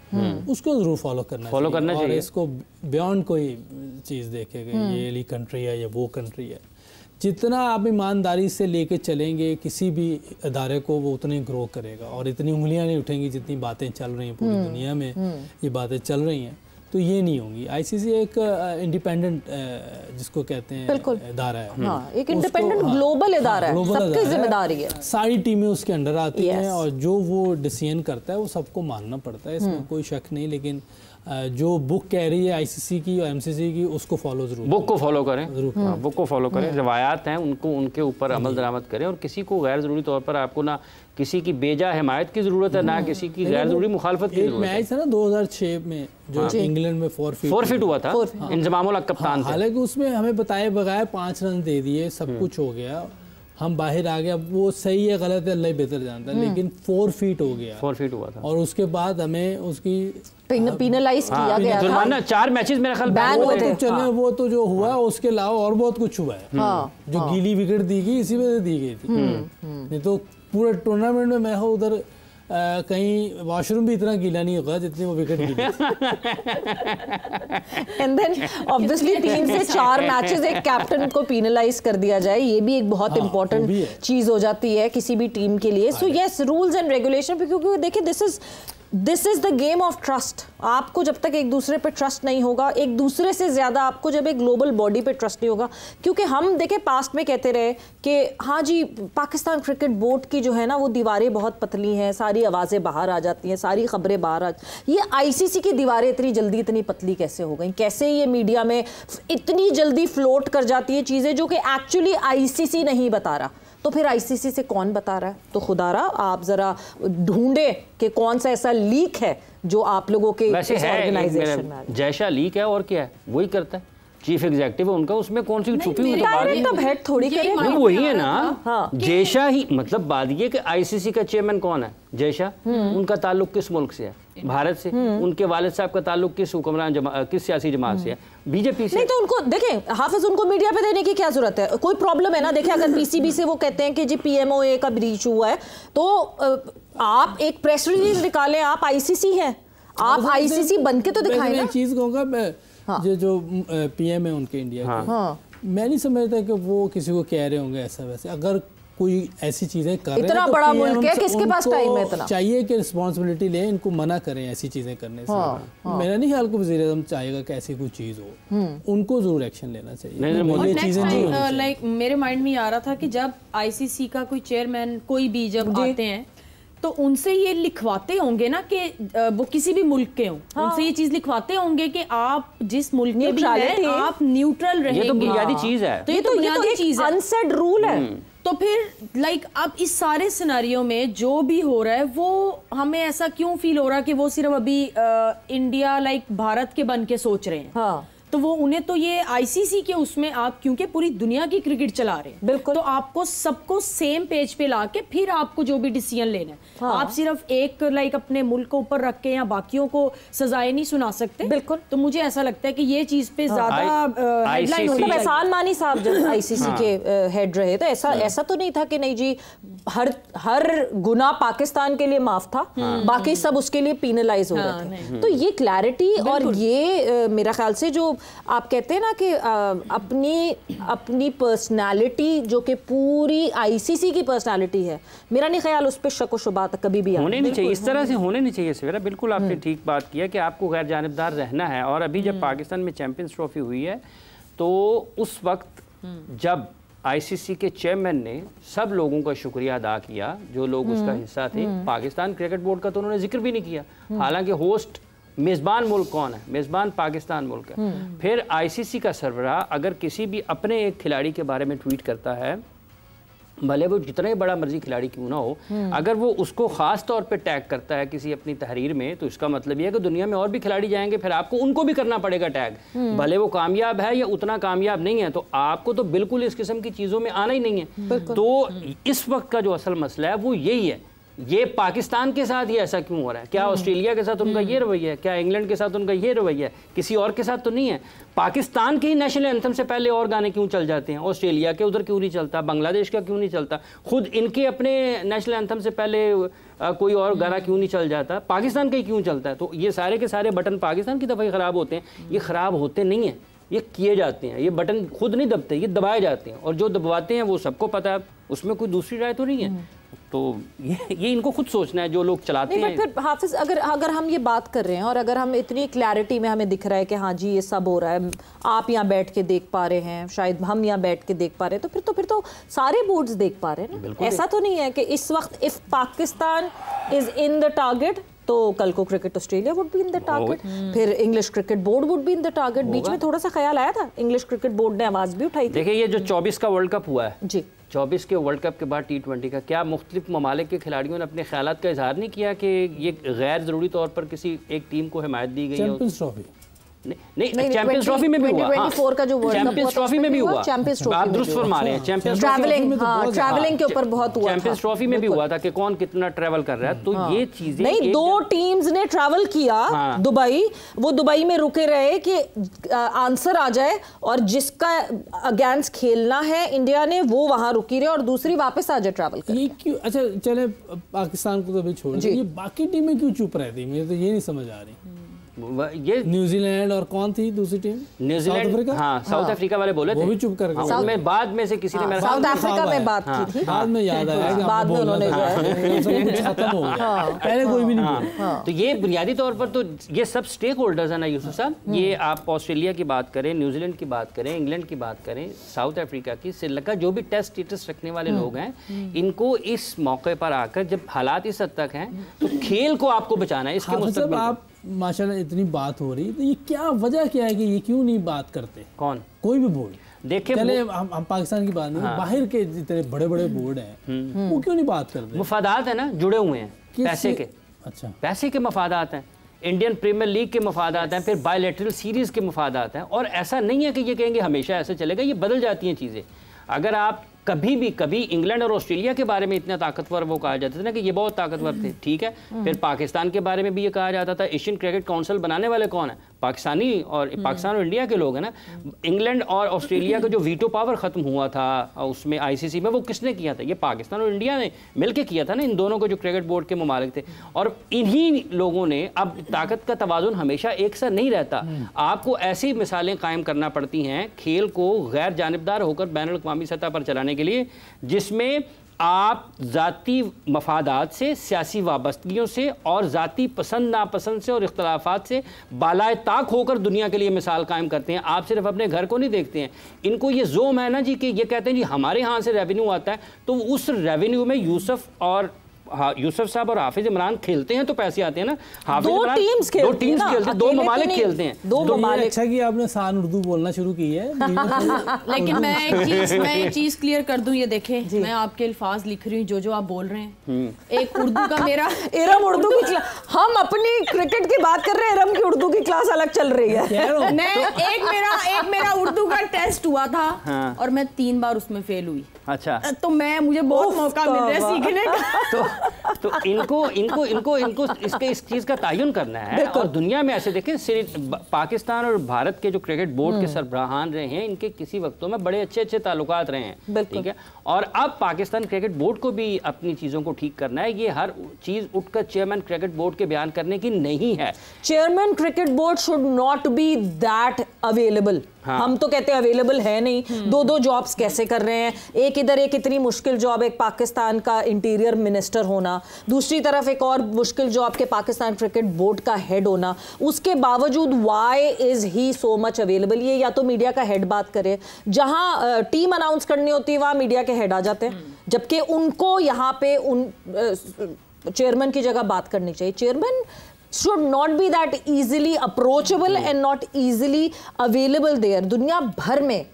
उसको ज़रूर फॉलो करना चाहिए। और इसको बियॉन्ड कोई चीज़ देखे कि ये वाली कंट्री है या वो कंट्री है। जितना आप ईमानदारी से लेके चलेंगे किसी भी अदारे को, वो उतनी ग्रो करेगा और इतनी उंगलियां नहीं उठेंगी जितनी बातें चल रही हैं पूरी दुनिया में। ये बातें चल रही हैं तो ये नहीं होंगी। आईसीसी एक इंडिपेंडेंट जिसको कहते हैं इदारा है। हाँ, एक इंडिपेंडेंट ग्लोबल इदारा है, सबकी जिम्मेदारी है। सारी टीमें उसके अंडर आती हैं और जो वो डिसीजन करता है वो सबको मानना पड़ता है, इसमें कोई शक नहीं। लेकिन जो बुक कह रही है आईसीसी की और एमसीसी की, उसको फॉलो जरूर, बुक को फॉलो करें, बुक को फॉलो करें। रवायात हैं उनको, उनके ऊपर अमल दरामद करें। और किसी को गैर ज़रूरी तौर पर आपको ना किसी की बेजा हिमायत की ज़रूरत है, ना किसी की गैर ज़रूरी मुखालफत की ज़रूरत है। मैच है ना 2006 में जो इंग्लैंड में फॉरफिट हुआ था, इंजमामुल हक कप्तान थे। हालांकि उसमें हमें बताए बगैर 5 रन दे दिए, सब कुछ हो गया, हम बाहर आ गए। अब वो सही है गलत है अल्लाह ही बेहतर जानता है, लेकिन 4 फीट हो गया, 4 फीट हुआ था। और उसके बाद हमें उसकी पेनलाइज किया गया था। 4 मैचेस मेरे ख्याल बैन हुए थे। चले वो तो जो हुआ, उसके अलावा और बहुत कुछ हुआ है। जो गीली विकेट दी गई इसी वजह से दी गई थी, नहीं तो पूरे टूर्नामेंट में मैं उधर कहीं वॉशरूम भी इतना गीला नहीं होगा जितनी वो विकेट गीली। एंड देन ऑब्वियसली 3 से 4 मैचेस एक कैप्टन को पेनलाइज कर दिया जाए, ये भी एक बहुत इंपॉर्टेंट चीज हो जाती है किसी भी टीम के लिए। So yes, rules and regulation, क्योंकि देखिए this is the game of trust. आपको जब तक एक दूसरे पे ट्रस्ट नहीं होगा, एक दूसरे से ज़्यादा आपको जब एक ग्लोबल बॉडी पे ट्रस्ट नहीं होगा, क्योंकि हम देखें पास्ट में कहते रहे कि हाँ जी पाकिस्तान क्रिकेट बोर्ड की जो है ना वो दीवारें बहुत पतली हैं, सारी आवाज़ें बाहर आ जाती हैं, सारी खबरें बाहर आ, ये आईसीसी की दीवारें इतनी जल्दी इतनी पतली कैसे हो गई? कैसे ये मीडिया में इतनी जल्दी फ्लोट कर जाती है चीज़ें जो कि एक्चुअली आईसीसी नहीं बता रहा? तो फिर आईसीसी से कौन बता रहा है? तो खुदारा आप जरा ढूंढे कि कौन सा ऐसा लीक है जो आप लोगों के ऑर्गेनाइजेशन में। जैसा लीक है और क्या है, वही करता है, चीफ एग्जीक्यूटिव उनका, उसमें कौन सी छुपी हुई तो हेड थोड़ी करेगा, वही है ना। हाँ। जैशा ही, मतलब बात ये कि आईसीसी का चेयरमैन कौन है? जैशा। उनका ताल्लुक किस मुल्क से है? भारत से। उनके वालिद साहब का ताल्लुक किस हुक्मरान किस सियासी जमात से है? बीजेपी से। नहीं तो उनको देखें हाफिज, उनको मीडिया पे देने की क्या जरूरत है? कोई प्रॉब्लम है ना? देखें अगर पीसीबी से वो कहते हैं कि जी पीएमओए का ब्रीच हुआ है, तो आप एक प्रेस रिलीज निकालें, आप आईसीसी हैं, आप आईसीसी बन के तो दिखाएं ना। एक चीज कहूँगा, जो पीएम है उनके इंडिया के, मैं नहीं समझता कि वो किसी को कह रहे होंगे ऐसा वैसे। अगर कोई ऐसी चीजें कर रहे हैं, इतना बड़ा मुल्क है, किसके पास टाइम है इतना? चाहिए कि रिस्पांसिबिलिटी ले, इनको मना करें ऐसी चीजें करने से। मेरा नहीं ख्याल को वज़ीर-ए-आज़म चाहेगा कि ऐसी कोई चीज हो, उनको जरूर एक्शन लेना चाहिए। ये चीजें नहीं, लाइक मेरे माइंड में आ रहा था कि जब आईसीसी का कोई चेयरमैन कोई भी जब आते हैं तो उनसे ये लिखवाते होंगे ना कि वो किसी भी मुल्क के हों, उनसे ये चीज लिखवाते होंगे कि आप जिस मुल्क के भी हैं आप न्यूट्रल रहेंगे। ये तो बुनियादी चीज है, तो ये तो बुनियादी चीज है, अनसेड रूल है। तो फिर अब इस सारे सिनेरियो में जो भी हो रहा है वो हमें ऐसा क्यों फील हो रहा है कि वो सिर्फ अभी इंडिया भारत के बन के सोच रहे हैं? हाँ। तो वो उन्हें तो ये आईसीसी के उसमें आप क्योंकि पूरी दुनिया की क्रिकेट चला रहे हैं, बिल्कुल, तो आपको सबको सेम पेज पे लाके फिर आपको जो भी डिसीजन लेना है, हाँ। आप सिर्फ एक अपने मुल्क को ऊपर रख के या बाकियों को सजाएं नहीं सुना सकते, बिल्कुल। तो मुझे ऐसा लगता है कि ये चीज पे ज्यादा हेडलाइन होती है। एहसान मानी साहब जब आईसीसी के हेड रहे तो ऐसा तो नहीं था कि नहीं जी हर गुना पाकिस्तान के लिए माफ था, बाकी सब उसके लिए पीनलाइज हो रहे थे। तो ये क्लैरिटी और ये मेरा ख्याल से जो आप कहते हैं ना कि अपनी पर्सनालिटी जो कि पूरी आईसीसी की पर्सनालिटी है, मेरा नहीं ख्याल उस पर शक व शुबा कभी भी होने नहीं चाहिए, इस तरह से होने नहीं चाहिए सवेरा। बिल्कुल आपने ठीक बात किया कि आपको गैर जानिबदार रहना है। और अभी जब पाकिस्तान में चैंपियंस ट्रॉफी हुई है तो उस वक्त जब आईसीसी के चेयरमैन ने सब लोगों का शुक्रिया अदा किया जो लोग उसका हिस्सा थे, पाकिस्तान क्रिकेट बोर्ड का तो उन्होंने जिक्र भी नहीं किया, हालांकि होस्ट मेज़बान मुल्क कौन है? मेज़बान पाकिस्तान मुल्क है। फिर आईसीसी का सरबराह अगर किसी भी अपने एक खिलाड़ी के बारे में ट्वीट करता है, भले वो जितना ही बड़ा मर्जी खिलाड़ी क्यों ना हो, अगर वो उसको ख़ास तौर पे टैग करता है किसी अपनी तहरीर में, तो इसका मतलब ये है कि दुनिया में और भी खिलाड़ी जाएंगे, फिर आपको उनको भी करना पड़ेगा टैग, भले वो कामयाब है या उतना कामयाब नहीं है, तो आपको तो बिल्कुल इस किस्म की चीज़ों में आना ही नहीं है। तो इस वक्त का जो असल मसला है वो यही है। ये पाकिस्तान के साथ ये ऐसा क्यों हो रहा है? क्या ऑस्ट्रेलिया के साथ उनका ये रवैया है? क्या इंग्लैंड के साथ उनका ये रवैया है? किसी और के साथ तो नहीं है। पाकिस्तान के ही नेशनल एंथम से पहले और गाने क्यों चल जाते हैं? ऑस्ट्रेलिया के उधर क्यों नहीं चलता? बांग्लादेश का क्यों नहीं चलता? खुद इनके अपने नेशनल एंथम से पहले कोई और गाना क्यों नहीं चल जाता? पाकिस्तान का ही क्यों चलता है? तो ये सारे के सारे बटन पाकिस्तान की तरफ ही ख़राब होते हैं। ये ख़राब होते नहीं हैं, ये किए जाते हैं। ये बटन खुद नहीं दबते, ये दबाए जाते हैं, और जो दबाते हैं वो सबको पता है, उसमें कोई दूसरी राय तो नहीं है। तो ये इनको खुद सोचना है जो लोग चलाते हैं। फिर हाफिज अगर हम ये बात कर रहे हैं और अगर हम इतनी क्लैरिटी में हमें दिख रहा है कि हाँ जी ये सब हो रहा है, आप यहाँ बैठ के देख पा रहे हैं, शायद हम यहाँ बैठ के देख पा रहे हैं, तो फिर तो सारे बोर्ड्स देख पा रहे हैं ना। ऐसा तो नहीं है कि इस वक्त if Pakistan is in the target तो कल को cricket Australia would be in the target, फिर English cricket board would be in the target. बीच में थोड़ा सा ख्याल आया था, इंग्लिश क्रिकेट बोर्ड ने आवाज भी उठाई थी। देखिए ये जो 24 का वर्ल्ड कप हुआ है जी, 24 के वर्ल्ड कप के बाद T20 का, क्या मुख्तलिफ ममालिक के खिलाड़ियों ने अपने ख्यालात का इजहार नहीं किया कि ये गैर ज़रूरी तौर पर किसी एक टीम को हिमायत दी गई है? नहीं, चैंपियंस ट्रॉफी में भी हुआ, 2024 का जो वर्ल्ड कप चैंपियंस ट्रॉफी में भी हुआ, आप दुरुस्त फरमा रहे हैं। चैंपियंस ट्रैवलिंग के ऊपर बहुत हुआ, चैंपियंस ट्रॉफी में भी हुआ था कि कौन कितना ट्रैवल कर रहा है। तो ये चीजें नहीं, दो टीम्स ने ट्रैवल किया दुबई, वो दुबई में रुके रहे कि आंसर आ जाए, और जिसका अगेंस्ट खेलना है इंडिया ने वो वहां रुकी रहे और दूसरी वापस आ जाए ट्रैवल कर। ये क्यों? अच्छा चले पाकिस्तान को तो अभी छोड़, ये बाकी टीमें क्यों चुप रहती? मुझे तो ये नहीं समझ आ रही। ये न्यूजीलैंड और कौन थी दूसरी टीम? न्यूजीलैंड, हाँ, साउथ अफ्रीका वाले बोले थे, वो भी चुप कर गए। में बाद में से किसी ने मेरा साउथ अफ्रीका में बात की थी, बाद में याद आया कि बाद में उन्होंने कुछ खत्म हो गया, पहले कोई भी नहीं बोला। तो ये बुनियादी तौर पर तो ये सब स्टेक होल्डर्स है ना यूसुफ साहब। ये आप ऑस्ट्रेलिया की बात करें, न्यूजीलैंड की बात करें, इंग्लैंड की बात करें, साउथ अफ्रीका की, श्रीलंका, जो भी टेस्ट स्टेटस रखने वाले लोग हैं, इनको इस मौके पर आकर जब हालात इस हद तक हैं तो खेल को आपको बचाना है, इसके मुस्तकबिल। आप माशाल्लाह इतनी बात हो रही, तो ये क्या वजह क्या है कि ये क्यों नहीं बात करते? कौन? कोई भी बोर्ड। देखिए चले हम पाकिस्तान की बात नहीं, बाहर के जितने बड़े बड़े बोर्ड हैं वो क्यों नहीं बात करते? मफादात है ना, जुड़े हुए हैं पैसे के। अच्छा, पैसे के मफादात हैं, इंडियन प्रीमियर लीग के मफादात हैं, फिर बायलैटरल सीरीज के मफादात हैं। और ऐसा नहीं है कि ये कहेंगे हमेशा ऐसे चलेगा, ये बदल जाती हैं चीज़ें। अगर आप कभी इंग्लैंड और ऑस्ट्रेलिया के बारे में इतना ताकतवर वो कहा जाता था ना कि ये बहुत ताकतवर थे, ठीक है। फिर पाकिस्तान के बारे में भी ये कहा जाता था। एशियन क्रिकेट काउंसिल बनाने वाले कौन है? पाकिस्तानी, और पाकिस्तान और इंडिया के लोग हैं ना। इंग्लैंड और ऑस्ट्रेलिया का जो वीटो पावर ख़त्म हुआ था उसमें आईसीसी में, वो किसने किया था? ये पाकिस्तान और इंडिया ने मिलकर किया था ना, इन दोनों को जो क्रिकेट बोर्ड के ममालिक थे। और इन्हीं लोगों ने, अब ताकत का तवाज़ुन हमेशा एक सा नहीं रहता, आपको ऐसी मिसालें कायम करना पड़ती हैं खेल को गैर जानिबदार होकर बैनुल-अक़वामी सतह पर चलाने के लिए, जिसमें आप ज़ाती मफादात से, सियासी वाबस्तगियों से और ज़ाती पसंद नापसंद से और इख्तलाफात से बालाए ताक होकर दुनिया के लिए मिसाल कायम करते हैं। आप सिर्फ अपने घर को नहीं देखते हैं। इनको ये जोम है ना जी कि ये कहते हैं जी हमारे यहाँ से रेवेन्यू आता है, तो उस रेवेन्यू में यूसुफ और यूसुफ साहब और हाफिज इमरान खेलते हैं तो पैसे आते हैं ना। दो टीम्स खेलते हैं, दो ममालिक खेलते हैं, दो ममालिक। अच्छा कि आपने सान उर्दू बोलना शुरू की है। लेकिन मैं एक चीज क्लियर कर दूं, ये देखें मैं आपके अल्फाज लिख रही हूँ जो आप बोल रहे हैं। एक उर्दू का मेरा इरम उर्दू की क्लास, हम अपनी क्रिकेट की बात कर रहे हैं, इरम की उर्दू की क्लास अलग चल रही है। मैं एक मेरा उर्दू का टेस्ट हुआ था और मैं 3 बार उसमें फेल हुई। अच्छा, तो मुझे बहुत मौका मिल रहा है सीखने का। तो इनको इस चीज का तयन करना है। और दुनिया में ऐसे देखें, पाकिस्तान और भारत के जो क्रिकेट बोर्ड के सरबराहान रहे हैं, इनके किसी वक्तों में बड़े अच्छे ताल्लुकात रहे हैं, ठीक है। और अब पाकिस्तान क्रिकेट बोर्ड को भी अपनी चीजों को ठीक करना है। ये हर चीज उठकर चेयरमैन क्रिकेट बोर्ड के बयान करने की नहीं है। Chairman cricket board should not be that available. हम तो कहते हैं अवेलेबल है नहीं। 2 जॉब्स कैसे कर रहे हैं, एक इधर एक इतनी मुश्किल जॉब एक पाकिस्तान का इंटीरियर मिनिस्टर होना, दूसरी तरफ एक और मुश्किल जॉब के पाकिस्तान क्रिकेट बोर्ड का हेड होना, उसके बावजूद why is he so much available. ये या तो मीडिया का हेड बात करे, जहां टीम अनाउंस करनी होती है वहां मीडिया के हेड आ जाते हैं, जबकि उनको यहाँ पे उन चेयरमैन की जगह बात करनी चाहिए। Chairman should not be that easily approachable and not easily available there। दुनिया भर में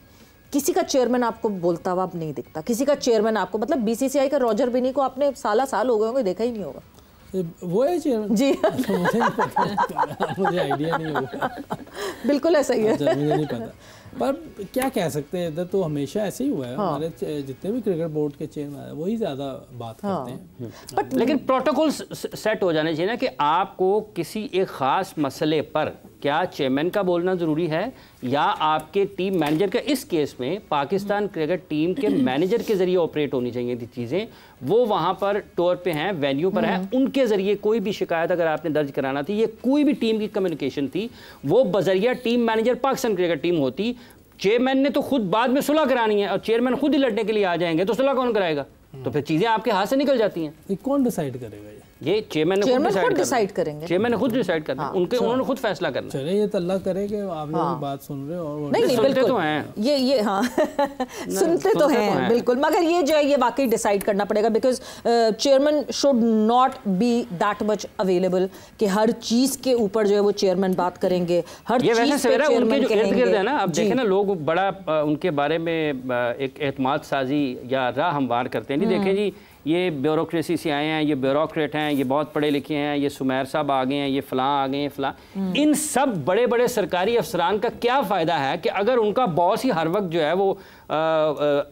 किसी का चेयरमैन आपको बोलता हुआ अब नहीं दिखता, किसी का चेयरमैन आपको, मतलब बीसीसीआई का रॉजर बिनी को आपने साल हो गए होंगे, देखा ही नहीं होगा। वो है चेयरमैन जी। मुझे आइडिया नहीं होगा। बिल्कुल ऐसा ही है। मुझे नहीं पता, पर क्या कह सकते हैं, इधर तो हमेशा ऐसे ही हुआ है। हमारे जितने भी क्रिकेट बोर्ड के चेयरमैन है वही ज़्यादा बात करते हैं। लेकिन प्रोटोकॉल सेट हो जाने चाहिए ना, कि आपको किसी एक ख़ास मसले पर क्या चेयरमैन का बोलना ज़रूरी है या आपके टीम मैनेजर का। इस केस में पाकिस्तान क्रिकेट टीम के मैनेजर के ज़रिए ऑपरेट होनी चाहिए थी चीज़ें। वो वहाँ पर टूर पे हैं, वेन्यू पर हैं, उनके ज़रिए कोई भी शिकायत अगर आपने दर्ज कराना थी, ये कोई भी टीम की कम्युनिकेशन थी, वो बजरिया team manager Pakistan cricket team होती। चेयरमैन ने तो खुद बाद में सुलह करानी है और चेयरमैन खुद ही लड़ने के लिए आ जाएंगे, तो सुलह कौन कराएगा? तो फिर चीज़ें आपके हाथ से निकल जाती हैं। ये कौन डिसाइड करेगा? ये चेयरमैन खुद डिसाइड करेंगे। चेयरमैन ने खुद डिसाइड करना, उन्होंने खुद फैसला करना। चलिए, ये तो अल्लाह करे कि आप लोग बात सुन रहे हो और नहीं बिल्कुल तो हैं ये हाँ सुनते तो हैं बिल्कुल, मगर ये जो है ये वाकई डिसाइड करना पड़ेगा, because chairman should not be that much available कि हर चीज के ऊपर जो है वो चेयरमैन बात करेंगे, हर चीज पे चेयरमैन कहेंगे ना। अब देखें ना, लोग बड़ा उनके बारे में एक एतमाद साजी या राह हमवार करते हैं। नहीं देखें जी, ये ब्यूरोक्रेसी से आए हैं, ये ब्यूरोक्रेट हैं, ये बहुत पढ़े लिखे हैं, ये सुमैर साहब आ गए हैं, ये फ़लाँ आ गए हैं, फ़लाँ। इन सब बड़े बड़े सरकारी अफसरान का क्या फ़ायदा है कि अगर उनका बॉस ही हर वक्त जो है वो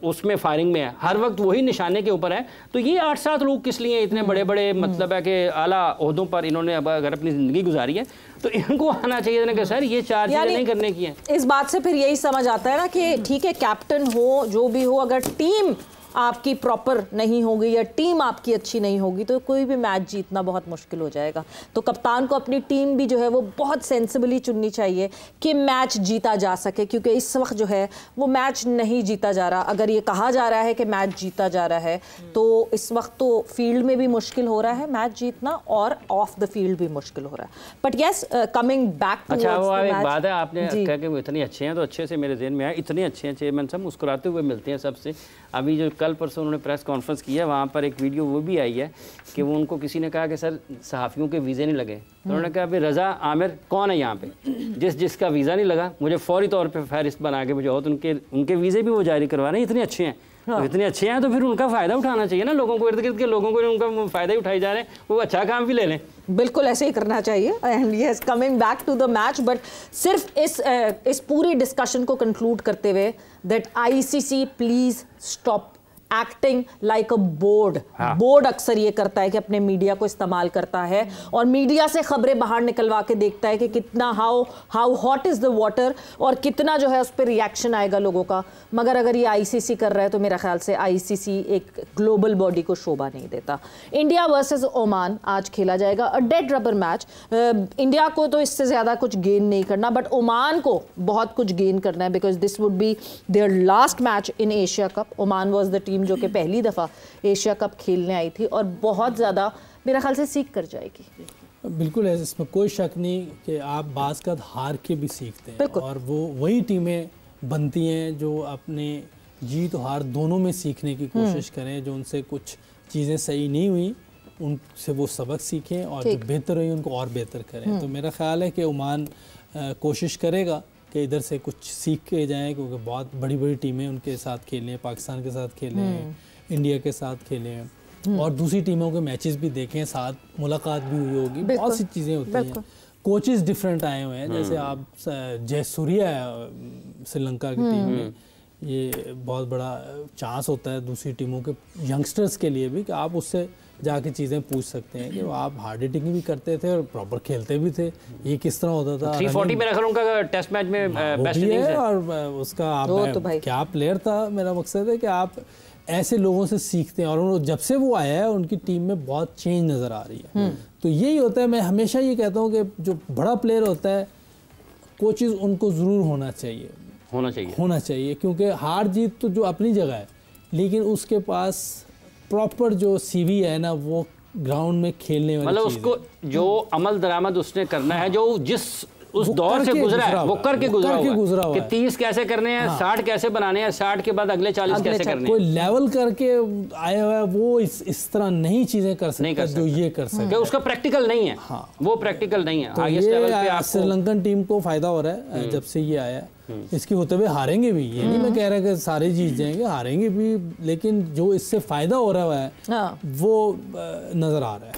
उसमें फायरिंग में है, हर वक्त वही निशाने के ऊपर है, तो ये 8-7 लोग किस लिए इतने बड़े बड़े, मतलब है कि आला ओहदों पर इन्होंने अब अगर अपनी ज़िंदगी गुजारी है, तो इनको आना चाहिए ना कि सर ये 4 चीज़ें नहीं करने की हैं। इस बात से फिर यही समझ आता है ना कि ठीक है, कैप्टन हो जो भी हो, अगर टीम आपकी प्रॉपर नहीं होगी या टीम आपकी अच्छी नहीं होगी तो कोई भी मैच जीतना बहुत मुश्किल हो जाएगा। तो कप्तान को अपनी टीम भी जो है वो बहुत सेंसिबली चुननी चाहिए कि मैच जीता जा सके, क्योंकि इस वक्त जो है वो मैच नहीं जीता जा रहा। अगर ये कहा जा रहा है कि मैच जीता जा रहा है तो इस वक्त तो फील्ड में भी मुश्किल हो रहा है मैच जीतना और ऑफ द फील्ड भी मुश्किल हो रहा है। But yes, coming back to अच्छा, वो एक बात है, आपने कहा कि वो इतने अच्छे हैं, तो अच्छे से मेरे ज़हन में आया, इतने अच्छे हैं चेयरमैन साहब, मुस्कुराते हुए मिलते हैं सबसे। अभी जो कल परसों उन्होंने प्रेस कॉन्फ्रेंस की है, वहाँ पर एक वीडियो वो भी आई है कि वो उनको किसी ने कहा कि सर सहाफ़ियों के वीज़े नहीं लगे, तो उन्होंने कहा भाई रज़ा आमिर कौन है यहाँ पे, जिसका वीज़ा नहीं लगा मुझे फौरी तौर पे फहरिस्त बना के मुझे, तो उनके वीज़े भी वो जारी करवा रहे हैं। इतने अच्छे हैं, तो इतने अच्छे हैं तो फिर उनका फ़ायदा उठाना चाहिए ना, लोगों को, इर्द गिर्द के लोगों को उनका फ़ायदा ही उठाई जा रहे हैं, वो अच्छा काम भी ले लें। बिल्कुल ऐसे ही करना चाहिए। And yes, coming back to the match, but सिर्फ इस पूरी डिस्कशन को कंक्लूड करते हुए that ICC please stop acting like a board. Board अक्सर ये करता है कि अपने मीडिया को इस्तेमाल करता है और मीडिया से खबरें बाहर निकलवा के देखता है कि कितना how hot is the water और कितना जो है उस पर रिएक्शन आएगा लोगों का। मगर अगर ये आईसीसी कर रहा है तो मेरा ख्याल से आईसीसी एक ग्लोबल बॉडी को शोभा नहीं देता। इंडिया वर्सेस ओमान आज खेला जाएगा, a dead rubber match. India को तो इससे ज़्यादा कुछ गेन नहीं करना, बट ओमान को बहुत कुछ गेन करना है, because this would be their last match in Asia Cup. Oman was the team जो कि पहली दफ़ा एशिया कप खेलने आई थी और बहुत ज़्यादा मेरा ख्याल से सीख कर जाएगी। बिल्कुल है, इसमें कोई शक नहीं कि आप बाज़ का हार के भी सीखते हैं और वो वही टीमें बनती हैं जो अपने जीत और हार दोनों में सीखने की कोशिश करें। जो उनसे कुछ चीज़ें सही नहीं हुई उनसे वो सबक सीखें और जो बेहतर हुई उनको और बेहतर करें। तो मेरा ख्याल है कि ओमान कोशिश करेगा कि इधर से कुछ सीख के जाएँ, क्योंकि बहुत बड़ी बड़ी टीमें उनके साथ खेले हैं, पाकिस्तान के साथ खेले हैं, इंडिया के साथ खेले हैं और दूसरी टीमों के मैचेस भी देखें, साथ मुलाकात भी हुई होगी, बहुत सी चीज़ें होती हैं। कोचेस डिफरेंट आए हुए हैं, जैसे आप जयसूर्या श्रीलंका की टीम में, ये बहुत बड़ा चांस होता है दूसरी टीमों के यंगस्टर्स के लिए भी कि आप उससे जाके चीज़ें पूछ सकते हैं कि आप हार्ड हिटिंग भी करते थे और प्रॉपर खेलते भी थे, ये किस तरह होता था। 340 मेरा ख्याल उनका टेस्ट मैच में बेस्ट इनिंग्स है और उसका आप क्या प्लेयर था। मेरा मकसद है कि आप ऐसे लोगों से सीखते हैं और जब से वो आया है उनकी टीम में बहुत चेंज नज़र आ रही है। तो यही होता है, मैं हमेशा ये कहता हूँ कि जो बड़ा प्लेयर होता है कोचेस उनको ज़रूर होना चाहिए, क्योंकि हार जीत तो जो अपनी जगह है, लेकिन उसके पास प्रॉपर जो सीवी है ना, वो ग्राउंड में खेलने वाली मतलब उसको जो अमल दरामद उसने करना है, जो जिस उस दौर से गुजरा है वो करके गुजरा हुआ कि 30 कैसे करने हैं, 60 कैसे बनाने हैं, 60 के बाद अगले 40 कैसे करने हैं। कोई लेवल करके आया हुआ है वो इस तरह नई चीजें कर सकता है जो ये कर सकता है, उसका प्रैक्टिकल नहीं है। वो प्रैक्टिकल नहीं है। हाईएस्ट लेवल पे आपको श्रीलंकन टीम को फायदा हो रहा है जब से ये आया। इसके होते हुए हारेंगे भी, ये नहीं मैं कह रहा कि सारे जीत जाएंगे, हारेंगे भी, लेकिन जो इससे फायदा हो रहा है वो नजर आ रहा है।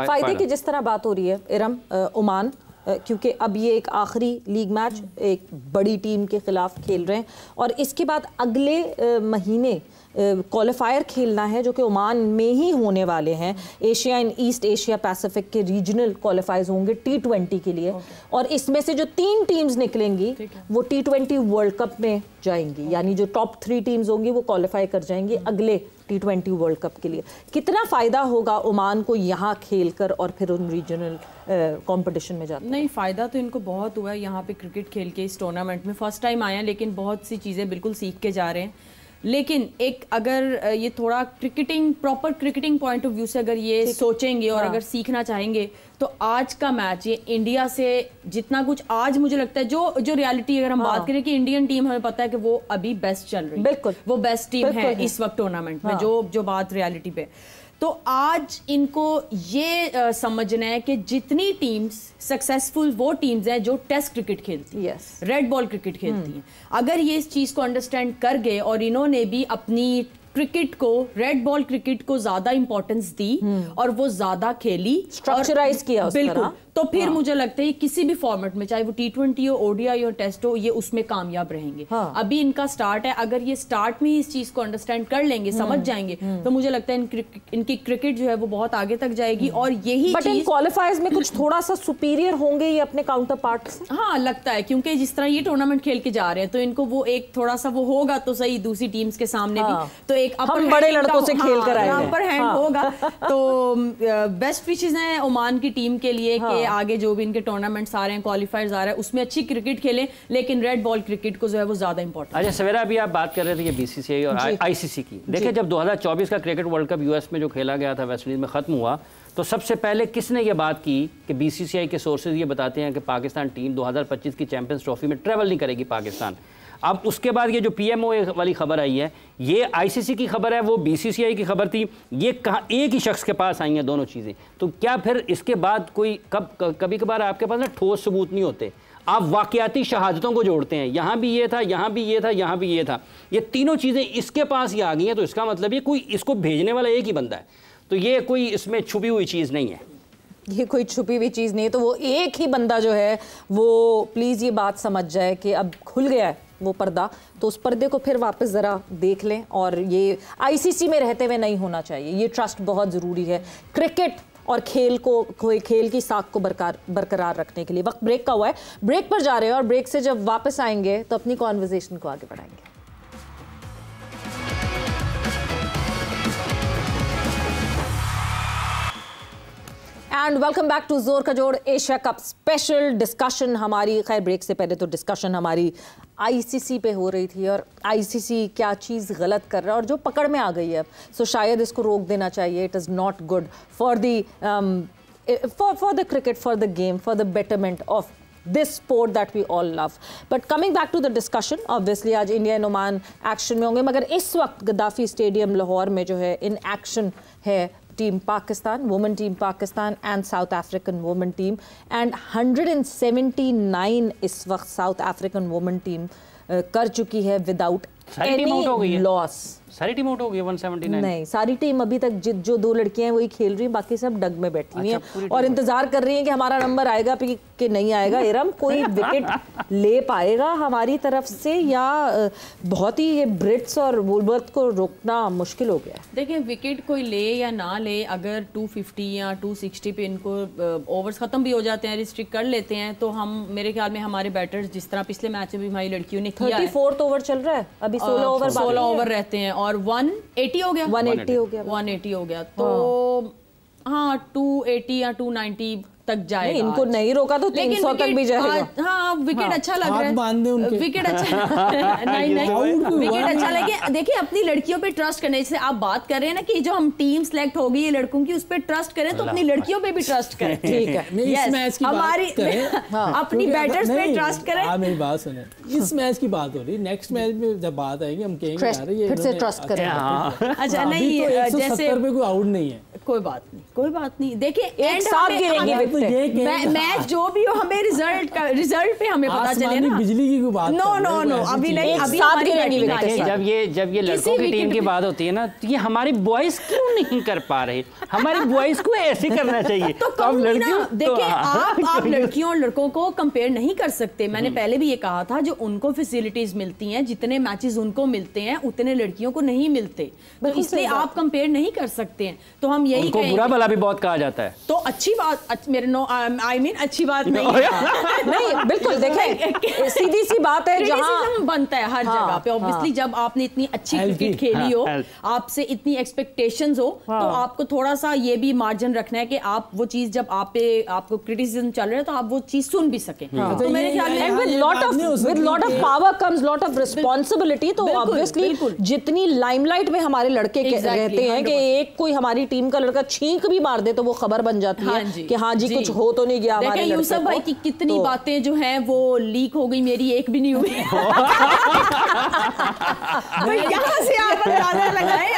फायदे की जिस तरह बात हो रही है इरम, ओमान क्योंकि अब ये एक आखिरी लीग मैच एक बड़ी टीम के खिलाफ खेल रहे हैं और इसके बाद अगले महीने क्वालिफायर खेलना है जो कि ओमान में ही होने वाले हैं। Asia and east Asia Pacific के रीजनल क्वालिफायर्स होंगे T20 के लिए और इसमें से जो 3 टीम्स निकलेंगी वो T20 वर्ल्ड कप में जाएंगी, यानी जो टॉप 3 टीम्स होंगी वो क्वालिफाई कर जाएंगी अगले T20 वर्ल्ड कप के लिए। कितना फ़ायदा होगा ओमान को यहाँ खेलकर और फिर उन रीजनल कंपटीशन में जाते? नहीं, फ़ायदा तो इनको बहुत हुआ है यहाँ पे क्रिकेट खेल के। इस टूर्नामेंट में फ़र्स्ट टाइम आए हैं, लेकिन बहुत सी चीज़ें बिल्कुल सीख के जा रहे हैं। लेकिन एक अगर ये थोड़ा proper cricketing point of view से अगर ये सोचेंगे और अगर सीखना चाहेंगे तो आज का मैच ये इंडिया से जितना कुछ आज मुझे लगता है जो रियलिटी अगर हम बात करें कि इंडियन टीम हमें पता है कि वो अभी बेस्ट चल रही है, बिल्कुल वो बेस्ट टीम है इस वक्त टूर्नामेंट में। जो बात रियलिटी पे, तो आज इनको ये समझना है कि जितनी टीम्स सक्सेसफुल वो टीम्स हैं जो टेस्ट क्रिकेट खेलती हैं, रेड बॉल क्रिकेट खेलती हैं। अगर ये इस चीज़ को अंडरस्टैंड कर गए और इन्होंने भी अपनी क्रिकेट को, रेड बॉल क्रिकेट को ज्यादा इंपॉर्टेंस दी और वो ज्यादा खेली, स्ट्रक्चराइज किया बिल्कुल, तो फिर मुझे लगता है किसी भी फॉर्मेट में, चाहे वो T20 हो, ODI हो, टेस्ट हो, ये उसमें कामयाब रहेंगे। अभी इनका स्टार्ट है, अगर ये स्टार्ट में ही इस चीज को अंडरस्टैंड कर लेंगे, समझ जाएंगे, तो मुझे लगता है इनकी क्रिकेट जो है वो बहुत आगे तक जाएगी। और यही बट इन क्वालिफायर्स में कुछ थोड़ा सा सुपीरियर होंगे ये अपने काउंटर पार्ट से। हाँ, लगता है, क्योंकि जिस तरह ये टूर्नामेंट खेल के जा रहे हैं तो इनको वो एक थोड़ा सा वो होगा तो सही दूसरी टीम्स के सामने भी, तो एक हम बड़े लड़कों से खेल कर आए हैं, अपर हैंड होगा। तो बेस्ट विशेस हैं ओमान की टीम के लिए कि आगे जो भी इनके टूर्नामेंट्स आ रहे हैं, क्वालिफायर्स आ रहे हैं, उसमें अच्छी क्रिकेट खेलें, लेकिन रेड बॉल क्रिकेट को जो है वो ज्यादा इंपॉर्टेंट। अच्छा सवेरा, अभी आप बात कर रहे थे ये BCCI और ICC की। देखिए, जब 2024 का क्रिकेट वर्ल्ड कप US में जो खेला गया था, वेस्ट इंडीज में खत्म हुआ, तो सबसे पहले किसने ये बात की कि BCCI के सोर्सेज ये बताते हैं कि पाकिस्तान टीम 2025 की चैंपियंस ट्रॉफी में ट्रैवल नहीं करेगी पाकिस्तान। अब उसके बाद ये जो PMO वाली खबर आई है, ये ICC की खबर है, वो BCCI की खबर थी, ये कहाँ एक ही शख्स के पास आई हैं दोनों चीज़ें। तो क्या फिर इसके बाद कोई कभी कभार आपके पास ना ठोस सबूत नहीं होते, आप वाकयाती शहादतों को जोड़ते हैं, यहाँ भी ये था, यहाँ भी ये था, यहाँ भी ये था, ये तीनों चीज़ें इसके पास ही आ गई हैं, तो इसका मतलब ये कोई इसको भेजने वाला एक ही बंदा है, तो ये कोई इसमें छुपी हुई चीज़ नहीं है, ये कोई छुपी हुई चीज़ नहीं है। तो वो एक ही बंदा जो है वो प्लीज़ ये बात समझ जाए कि अब खुल गया है वो पर्दा, तो उस पर्दे को फिर वापस ज़रा देख लें। और ये ICC में रहते हुए नहीं होना चाहिए, ये ट्रस्ट बहुत ज़रूरी है क्रिकेट और खेल की साख को बरकरार रखने के लिए। वक्त ब्रेक का हुआ है, ब्रेक पर जा रहे हैं और ब्रेक से जब वापस आएंगे तो अपनी कॉन्वर्सेशन को आगे बढ़ाएंगे। एंड वेलकम बैक टू जोर का जोड़ एशिया कप स्पेशल डिस्कशन। हमारी खैर ब्रेक से पहले तो डिस्कशन हमारी ICC पे हो रही थी और ICC क्या चीज़ गलत कर रहा है और जो पकड़ में आ गई है, सो शायद इसको रोक देना चाहिए। It is not good for the cricket, for the game, for the betterment of this sport that we all love. But coming back to the discussion, obviously आज इंडिया एंड ओमान एक्शन में होंगे, मगर इस वक्त Gaddafi stadium Lahore में जो है in action है team Pakistan, women team Pakistan and South African women team, and 179 इस वक्त South African women team कर चुकी है without any loss. सारी टीम आउट हो गई 179? नहीं, सारी टीम अभी तक जो 2 लड़कियां हैं वही खेल रही हैं, बाकी सब डग में बैठी हुई हैं और इंतजार कर रही हैं कि हमारा नंबर आएगा कि नहीं आएगा। इरम, कोई विकेट ले पाएगा हमारी तरफ से या बहुत ही ये ब्रिट्स और वुलवर्थ को रोकना मुश्किल हो गया? देखिए, विकेट कोई ले या ना ले, अगर 250 या 260 पे इनको ओवर्स खत्म भी हो जाते हैं, रिस्ट्रिक्ट कर लेते हैं, तो हम मेरे ख्याल में हमारे बैटर्स जिस तरह पिछले मैच में भी हमारी लड़कियों ने किया है, 34th ओवर चल रहा है अभी, 16 ओवर रहते हैं और 180 हो गया, 180 हो गया, 180 हो गया, तो हाँ 280 या 290 तक जाएगा। इनको नहीं रोका तो 300 तक भी जाएगा। हाँ, विकेट अच्छा लग रहा है, विकेट अच्छा नहीं विकेट अच्छा लगे। देखिए, अपनी लड़कियों पे ट्रस्ट करने, जैसे आप बात कर रहे हैं ना कि जो हम टीम सेलेक्ट हो गई है लड़कों की, उस पे ट्रस्ट करें, तो अपनी लड़कियों पे भी ट्रस्ट करें। ठीक है, हमारी अपनी बैटर्स पे ट्रस्ट करें। मेरी बात सुने, इस मैच की बात हो रही, नेक्स्ट मैच में जब बात आएगी हम कहेंगे फिर से ट्रस्ट करें। अच्छा, नहीं, जैसे कोई आउट नहीं है, कोई बात नहीं। देखिए, एक साथ गिरेंगे मैच जो भी हो, हमें रिजल्ट पे हमें पता चले ना। बिजली की कोई बात नो अभी नहीं, अभी जब ये लड़कों की टीम की बात होती है ना, तो ये हमारी बॉयज क्यों नहीं कर पा रहे? हमारी बॉयज को ऐसे करना चाहिए। तो अब लड़कियों, देखिए, आप लड़कियों और लड़कों को कंपेयर नहीं कर सकते। मैंने पहले भी ये कहा था, जो उनको फैसिलिटीज मिलती हैं, जितने मैचेस उनको मिलते हैं, उतने लड़कियों को नहीं मिलते, तो इसलिए आप कंपेयर नहीं कर सकते हैं। तो हम यही उनको बुरा भला भी बहुत कहा जाता है, तो अच्छी बात, मेरे अच्छी बात नहीं नहीं, बिल्कुल। देखें, सीधी सी बात है, जहां बनता है हर जगह पे। ऑब्वियसली जब आपने इतनी अच्छी क्रिकेट खेली हो, आपसे इतनी एक्सपेक्टेशंस हो, तो आपको थोड़ा सा ये भी मार्जिन रखना है कि आप वो चीज, जब आपको क्रिटिसिज्म चल रहा है, तो आप वो चीज सुन भी सकें। तो मेरे ख्याल में with lot of power comes lot of responsibility. तो ऑब्वियसली जितनी लाइमलाइट में हमारे लड़के रहते हैं कि एक कोई हमारी टीम का लड़का छींक भी मार दे तो वो खबर बन जाती है कि हाँ जी कुछ हो तो नहीं गया हमारे लड़के को। यूसुफ भाई की कितनी बातें जो हैं वो लीक हो गई, मेरी एक भी नहीं हुई। यहाँ से आप अंदाजा लगाएं।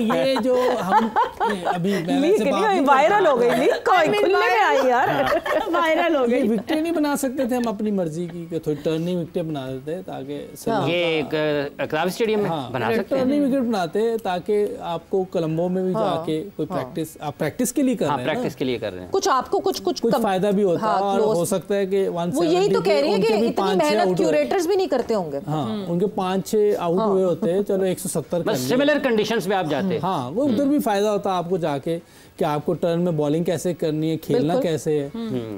ये जो हम अभी वायरल हो गई, खुलने में आई यार, वायरल हो गई। विकेट नहीं बना सकते थे हम अपनी मर्जी की, कि थोड़ी टर्निंग विकेट बना देते ताकि ये क्लाब स्टेडियम में बना सकते हैं, टर्निंग विकेट बनाते ताकि आपको कोलंबो में भी जाके कोई प्रैक्टिस, आप प्रैक्टिस के लिए कर रहे हैं, प्रैक्टिस के लिए कर रहे हैं, कुछ आपको कुछ फायदा भी होता है। और हो सकता है कि वो यही तो कह रही है कि इतनी मेहनत क्यूरेटर्स भी नहीं करते होंगे। हाँ, उनके 5-6 आउट हुए होते हैं, चलो 170 बस सिमिलर कंडीशंस में आप जाते हैं। हाँ, वो उधर भी फायदा होता है आपको जाके कि आपको टर्न में बॉलिंग कैसे करनी है, खेलना कैसे है,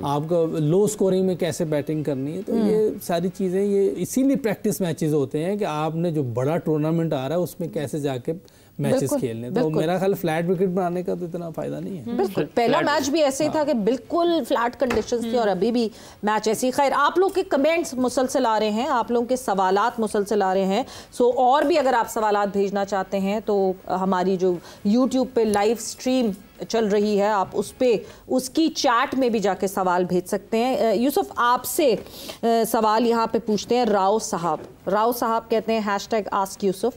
आपको लो स्कोरिंग में कैसे बैटिंग करनी है। तो ये सारी चीज़ें, ये इसीलिए प्रैक्टिस मैचेस होते हैं कि आपने जो बड़ा टूर्नामेंट आ रहा है उसमें कैसे जाके मैचेस खेलने। तो मेरा ख्याल फ्लैट विकेट बनाने का तो इतना फायदा नहीं है। बिल्कुल, पहला मैच भी ऐसे ही था कि बिल्कुल फ्लैट कंडीशंस थी और अभी भी मैच ऐसी। खैर, आप लोग के कमेंट्स मुसलसल आ रहे हैं, आप लोगों के सवालात मुसलसल आ रहे हैं। सो और भी अगर आप सवालात भेजना चाहते हैं तो हमारी जो यूट्यूब पे लाइव स्ट्रीम चल रही है, आप उस पे उसकी चैट में भी जाके सवाल भेज सकते हैं। यूसुफ, आपसे सवाल यहाँ पे पूछते हैं राव साहब कहते हैं #ask Yusuf,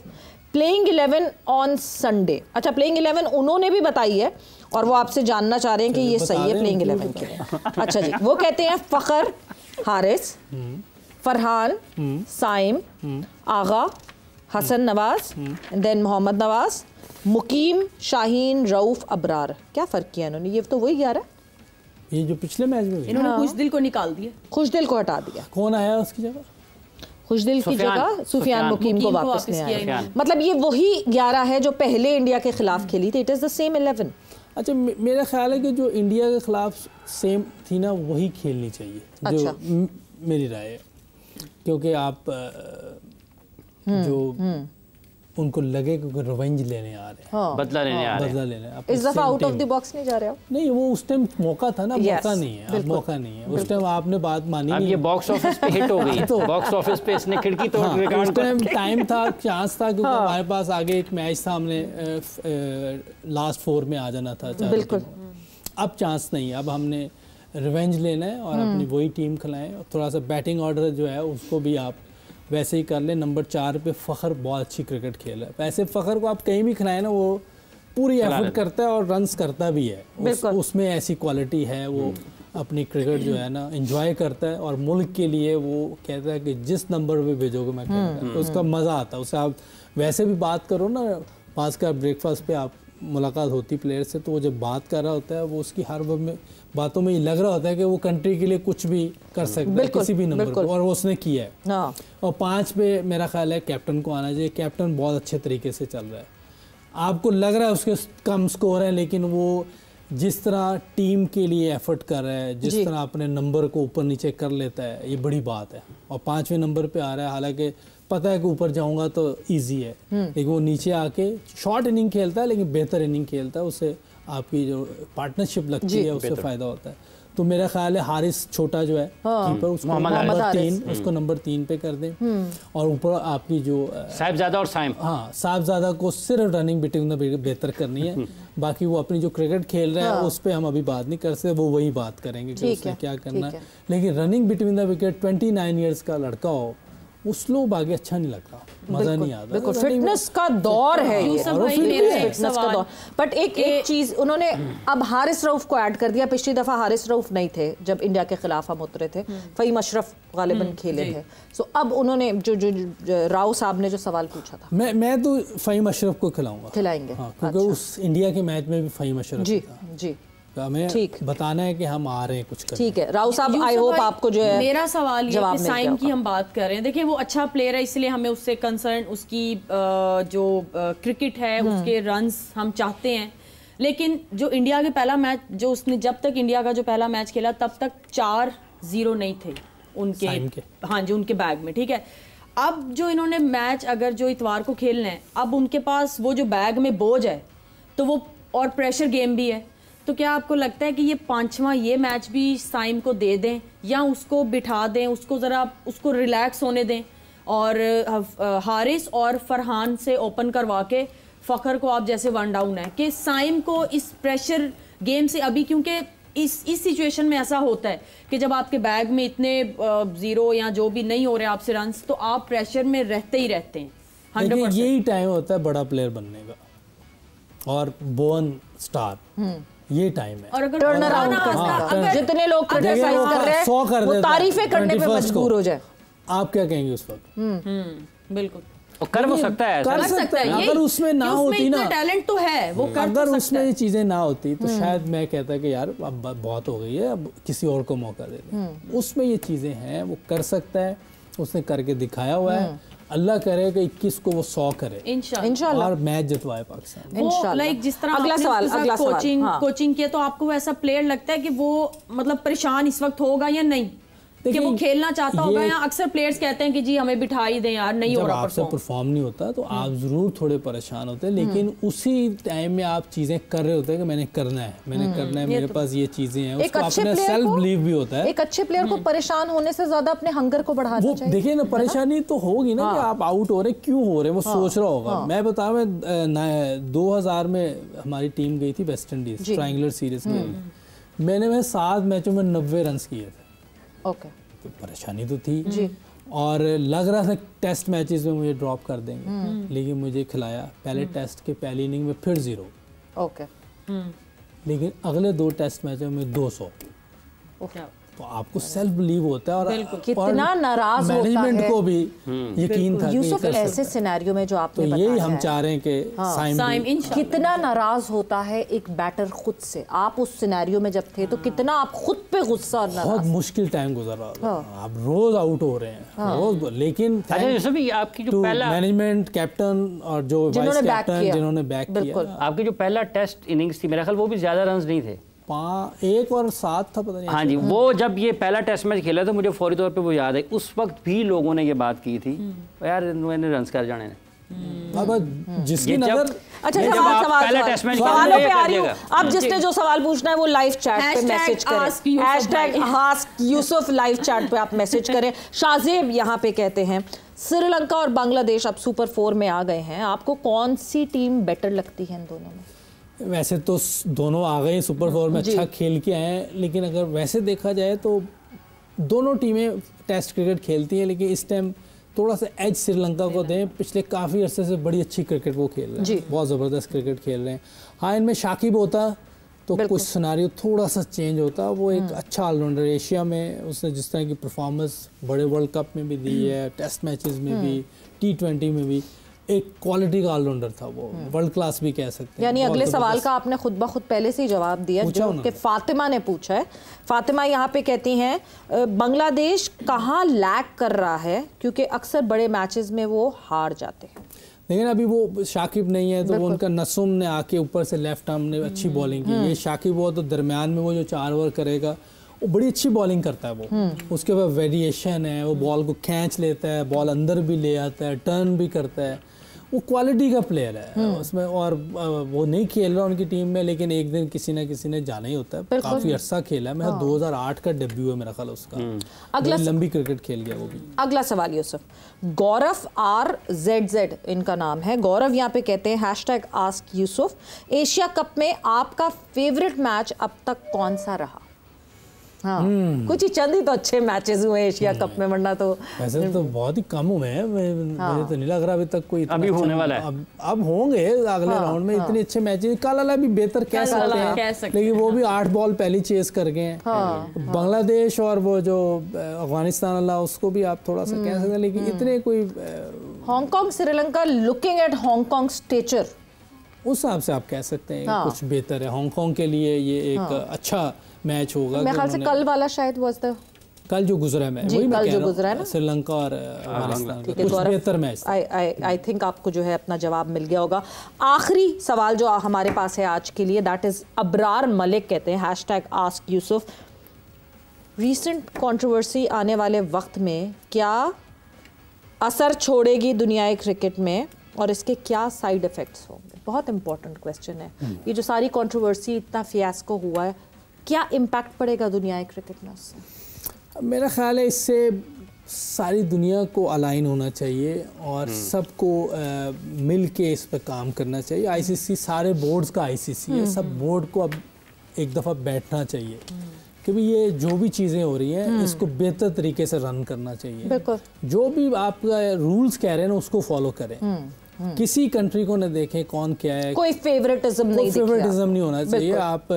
playing 11 on Sunday. अच्छा, प्लेइंग 11 उन्होंने भी बताई है और वो आपसे जानना चाह रहे हैं कि ये सही है प्लेइंग 11 के लिए। अच्छा जी, वो कहते हैं फ़खर, हारिस, फरहान, साइम, आगा, हसन नवाज, देन मोहम्मद नवाज, मुकीम, शाहीन, रऊफ, अबरार। क्या फ़र्क किया इन्होंने? ये तो वही 11 ये जो पिछले मैच में इन्होंने खुशदिल को निकाल दिया, खुशदिल को हटा दिया। कौन आया उसकी जगह? खुशदिल की जगह सुफियान मुकीम को वापस ले आया। मतलब ये वही 11 है जो पहले इंडिया के खिलाफ खेली थी। It is the same 11। अच्छा, मेरा ख्याल है कि जो इंडिया के खिलाफ सेम थी ना, वही खेलनी चाहिए। अच्छा। जो मेरी राय है, क्योंकि आप जो उनको लगे कि रिवेंज लेने आ रहे हैं, बदला लेने आ रहे हैं, इस दफा आउट ऑफ द बॉक्स नहीं जा रहे हो? नहीं, वो उस टाइम मौका था ना, मौका नहीं है, अब मौका नहीं है। उस टाइम आपने बात मानी नहीं, ये बॉक्स ऑफिस पे हिट हो गई। तो बॉक्स ऑफिस पे इसने खिड़की तोड़ उस टाइम टाइम था, चांस था, क्योंकि हमारे पास आगे एक मैच था, हमने लास्ट 4 में आ जाना था। बिल्कुल, अब चांस नहीं है, अब हमने रिवेंज लेना है और अपनी वही टीम खिलाएं। थोड़ा सा बैटिंग ऑर्डर जो है उसको भी आप वैसे ही कर लें। नंबर 4 पे फ़खर बहुत अच्छी क्रिकेट खेल है। वैसे फ़खर को आप कहीं भी खिलाएं ना, वो पूरी एफर्ट करता है और रन्स करता भी है। उसमें ऐसी क्वालिटी है, वो अपनी क्रिकेट जो है ना एंजॉय करता है और मुल्क के लिए वो कहता है कि जिस नंबर पे भेजोगे मैं खेलूंगा, तो उसका मज़ा आता है। उससे आप वैसे भी बात करो ना, पास का ब्रेकफास्ट पे आप मुलाकात होती प्लेयर से, तो वो जब बात कर रहा होता है वो उसकी हर बातों में ये लग रहा होता है कि वो कंट्री के लिए कुछ भी कर सकता है किसी भी नंबर पर, और वो उसने किया है। और 5 पे मेरा ख्याल है कैप्टन को आना चाहिए। कैप्टन बहुत अच्छे तरीके से चल रहा है, आपको लग रहा है उसके कम स्कोर है, लेकिन वो जिस तरह टीम के लिए एफर्ट कर रहा है, जिस तरह अपने नंबर को ऊपर नीचे कर लेता है, ये बड़ी बात है। और 5वें नंबर पे आ रहा है, हालांकि पता है कि ऊपर जाऊंगा तो इजी है, लेकिन वो नीचे आके शॉर्ट इनिंग खेलता है, लेकिन बेहतर इनिंग खेलता है। उससे आपकी जो पार्टनरशिप लगती है उससे फ़ायदा होता है। तो मेरा ख्याल है हारिस छोटा जो है कीपर, उसको नंबर 3 पे कर दें। और ऊपर आपकी जो साहिबजादा और साइम, साहिबजादा को सिर्फ रनिंग बिटवीन द बेहतर करनी है। बाकी वो अपनी जो क्रिकेट खेल रहे हैं उस पर हम अभी बात नहीं कर सकते, वो वही बात करेंगे कि उसने क्या करना है। लेकिन running between the wicket 29 years का लड़का हो, वो स्लो बाकी अच्छा नहीं लगता, मजा नहीं आता। बिल्कुल फिटनेस का दौर है ये, फिटनेस का दौर। बट एक चीज उन्होंने अब हारिस रऊफ को ऐड कर दिया। पिछली दफा हारिस रऊफ नहीं थे जब इंडिया के खिलाफ हम उतरे थे, फहीम अशरफ गालिबन खेले थे। सो अब उन्होंने जो राव साहब ने जो सवाल पूछा था, मैं तो फहीम अशरफ को खिलाएंगे, क्योंकि उस इंडिया के मैच में भी फहीम अशरफ जी हमें बताना है कि हम आ रहे हैं कुछ करने। ठीक है राव साहब, आई होप आपको जो है मेरा सवाल ये कि साइम की हम बात कर रहे हैं। देखिए वो अच्छा प्लेयर है, इसलिए हमें उससे कंसर्न, उसकी जो क्रिकेट है उसके रन्स हम चाहते हैं। लेकिन जो इंडिया के पहला मैच जो उसने, जब तक इंडिया का जो पहला मैच खेला तब तक 4-0 नहीं थे उनके, हाँ जी उनके बैग में, ठीक है। अब जो इन्होंने मैच अगर जो इतवार को खेलना है, अब उनके पास वो जो बैग में बोझ है तो वो, और प्रेशर गेम भी है, तो क्या आपको लगता है कि ये 5वां ये मैच भी साइम को दे दें या उसको बिठा दें, उसको ज़रा उसको रिलैक्स होने दें और हारिस और फरहान से ओपन करवा के फ़खर को आप जैसे 1 डाउन है कि साइम को इस प्रेशर गेम से अभी, क्योंकि इस सिचुएशन में ऐसा होता है कि जब आपके बैग में इतने 0 या जो भी नहीं हो रहे आपसे रन्स, तो आप प्रेशर में रहते ही रहते हैं 100%। यही टाइम होता है बड़ा प्लेयर बनने का और बोर्न स्टार, ये टाइम है। और अगर टर्न अराउंड करना, जितने लोग क्रिटिसाइज कर रहे हैं वो तारीफें करने पे मजबूर हो जाए, आप क्या कहेंगे उस वक्त? बिल्कुल कर वो सकता है, कर सकता है। अगर उसमें ना होती ना, टैलेंट तो है वो कर, अगर उसमें ये चीजें ना होती तो शायद मैं कहता कि यार अब बहुत हो गई है, अब किसी और को मौका दे दें। उसमें ये चीजें हैं, वो कर सकता है, उसने करके दिखाया हुआ है। अल्लाह करे कि 21 को वो 100 करे इंशाल्लाह और मैच जितवाए पाकिस्तान इंशाल्लाह। लाइक जिस तरह अगला सवाल कोचिंग किया, तो आपको ऐसा प्लेयर लगता है कि वो मतलब परेशान इस वक्त होगा या नहीं, कि वो खेलना चाहता होगा, या अक्सर प्लेयर्स कहते हैं कि जी हमें बिठा ही दें यार, नहीं हो रहा आपसे परफॉर्म नहीं होता तो आप जरूर थोड़े परेशान होते हैं, लेकिन उसी टाइम में आप चीजें कर रहे होते हैं कि मैंने करना है, मेरे पास ये चीजें हैं, उसको अपना सेल्फ बिलीव भी होता है। एक अच्छे प्लेयर को परेशान होने से ज्यादा अपने हंगर को बढ़ाना चाहिए। देखिए ना, परेशानी तो होगी ना कि आप आउट हो रहे, क्यों हो रहे, वो सोच रहा होगा। मैं बताऊं, 2000 में हमारी टीम गई थी वेस्ट इंडीज ट्रायंगुलर सीरीज में, मैंने 7 मैचों में 90 रन किए थे। ओके, तो परेशानी तो थी जी, और लग रहा था टेस्ट मैचेस में मुझे ड्रॉप कर देंगे, लेकिन मुझे खिलाया। पहले टेस्ट के पहली इनिंग में फिर 0, ओके, लेकिन अगले 2 टेस्ट मैचों में 200। तो आपको सेल्फ बिलीव होता है, और कितना नाराज होता है मैनेजमेंट को भी यकीन था। यूसुफ, ऐसे सिनेरियो में जो आपने बताया, यही हम चाह रहे हैं कि साइम कितना नाराज होता है एक बैटर खुद से। आप उस सिनेरियो में जब थे तो कितना आप खुद पे गुस्सा और नाराज। बहुत मुश्किल टाइम गुजर रहा था, आप रोज आउट हो रहे हैं रोज, लेकिन आपकी जो पहला मैनेजमेंट, कैप्टन और जो वाइस कैप्टन जिन्होंने बैक किया, आपकी जो पहला टेस्ट इनिंग्स थी, मेरा ख्याल वो भी ज्यादा रन नहीं थे, 1 और 7 था, पता नहीं। हाँ जी, वो जब ये पहला टेस्ट मैच खेला तो मुझे फौरी तौर पे वो याद है, उस वक्त भी लोगों ने ये बात की थी, यार मैंने रन कर जाने जिसकी नजर। अच्छा, पहला टेस्ट मैच सवालों पे आ रही हूं। अब जिसने जो सवाल पूछना है वो लाइव चैट पे मैसेज करें, #AskYusuf लाइव चैट पे आप मैसेज करें। शाहजेब यहाँ पे कहते हैं, श्रीलंका और बांग्लादेश अब सुपर 4 में आ गए हैं, आपको कौन सी टीम बेटर लगती है इन दोनों में? वैसे तो दोनों आ गए सुपर 4 में, अच्छा खेल के आए हैं, लेकिन अगर वैसे देखा जाए तो दोनों टीमें टेस्ट क्रिकेट खेलती हैं, लेकिन इस टाइम थोड़ा सा एज श्रीलंका को दें। पिछले काफ़ी अरसे से बड़ी अच्छी क्रिकेट वो खेल रहे हैं, बहुत ज़बरदस्त क्रिकेट खेल रहे हैं। हाँ, इनमें शाकिब होता तो कुछ सिनारियो थोड़ा सा चेंज होता। वो एक अच्छा ऑलराउंडर, एशिया में उसने जिस तरह की परफॉर्मेंस बड़े वर्ल्ड कप में भी दी है, टेस्ट मैचेस में भी, T20 में भी, एक क्वालिटी का ऑलराउंडर था वो, वर्ल्ड क्लास भी कह सकते हैं। यानी अगले सवाल का आपने खुद ब खुद पहले से ही जवाब दिया जो कि फातिमा ने पूछा है। फातिमा यहाँ पे कहती हैं बांग्लादेश कहाँ लैग कर रहा है क्योंकि अक्सर बड़े मैचेस में वो हार जाते हैं। लेकिन अभी वो शाकिब नहीं है तो वो उनका नसुम ने आके ऊपर से लेफ्ट आर्म ने अच्छी बॉलिंग की। ये शाकिब हो तो दरमियान में वो जो 4 ओवर करेगा वो बड़ी अच्छी बॉलिंग करता है वो। उसके बाद वेरिएशन है, वो बॉल को खींच लेता है, बॉल अंदर भी ले आता है, टर्न भी करता है। वो क्वालिटी का प्लेयर है उसमें। और वो नहीं खेल रहा उनकी टीम में, लेकिन एक दिन किसी ना किसी ने जाना ही होता है। काफी अर्सा खेला है। मेरा 2008 का डेब्यू है मेरा ख्याल उसका। अगला लंबी क्रिकेट खेल गया वो भी। अगला सवाल यूसुफ, गौरव RZZ इनका नाम है। गौरव यहाँ पे कहते हैं #AskYusuf, एशिया कप में आपका फेवरेट मैच अब तक कौन सा रहा? हाँ, कुछ ही चंद ही तो अच्छे मैचेस हुए एशिया कप में, वरना तो वैसे तो बहुत ही कम हुए हैं। मुझे तो नहीं लग रहा अभी तक कोई अभी होने वाला है। अब होंगे अगले राउंड में। इतने अच्छे मैचेस काला भी बेहतर कह सकते हैं, लेकिन वो भी 8 बॉल पहले चेस कर गए हैं। बांग्लादेश और वो जो अफगानिस्तान वाला उसको भी आप थोड़ा सा कह सकते हैं, लेकिन इतने कोई Hong Kong Sri Lanka, looking at Hong Kong stature उस हिसाब से आप कह सकते हैं कुछ बेहतर है हांगकांग के लिए। ये एक अच्छा मैच होगा। मेरे ख्याल से कल वाला शायद कल जो गुजरा है जी, कल जो गुजरा है ना श्रीलंका और अफगानिस्तान, कुछ बेहतर मैच। आई थिंक आपको जो है अपना जवाब मिल गया होगा। आखिरी सवाल जो हमारे पास है आज के लिए, दैट इज अबरार मलिक कहते हैं #AskYusuf, रीसेंट कंट्रोवर्सी आने वाले वक्त में क्या असर छोड़ेगी दुनियाई क्रिकेट में और इसके क्या साइड इफेक्ट्स होंगे? बहुत इंपॉर्टेंट क्वेश्चन है। ये जो सारी कंट्रोवर्सी, इतना फियास्को हुआ है, क्या इम्पैक्ट पड़ेगा दुनियाई क्रिकेट में उससे? मेरा ख्याल है इससे सारी दुनिया को अलाइन होना चाहिए और सबको मिल के इस पर काम करना चाहिए। ICC सारे बोर्ड्स का ICC है, सब बोर्ड को अब एक दफ़ा बैठना चाहिए कि भी ये जो भी चीज़ें हो रही हैं इसको बेहतर तरीके से रन करना चाहिए। जो भी आपका रूल्स कह रहे हैं ना उसको फॉलो करें। किसी कंट्री को न देखें कौन क्या है, कोई फेवरेटिज्म नहीं होना चाहिए। आप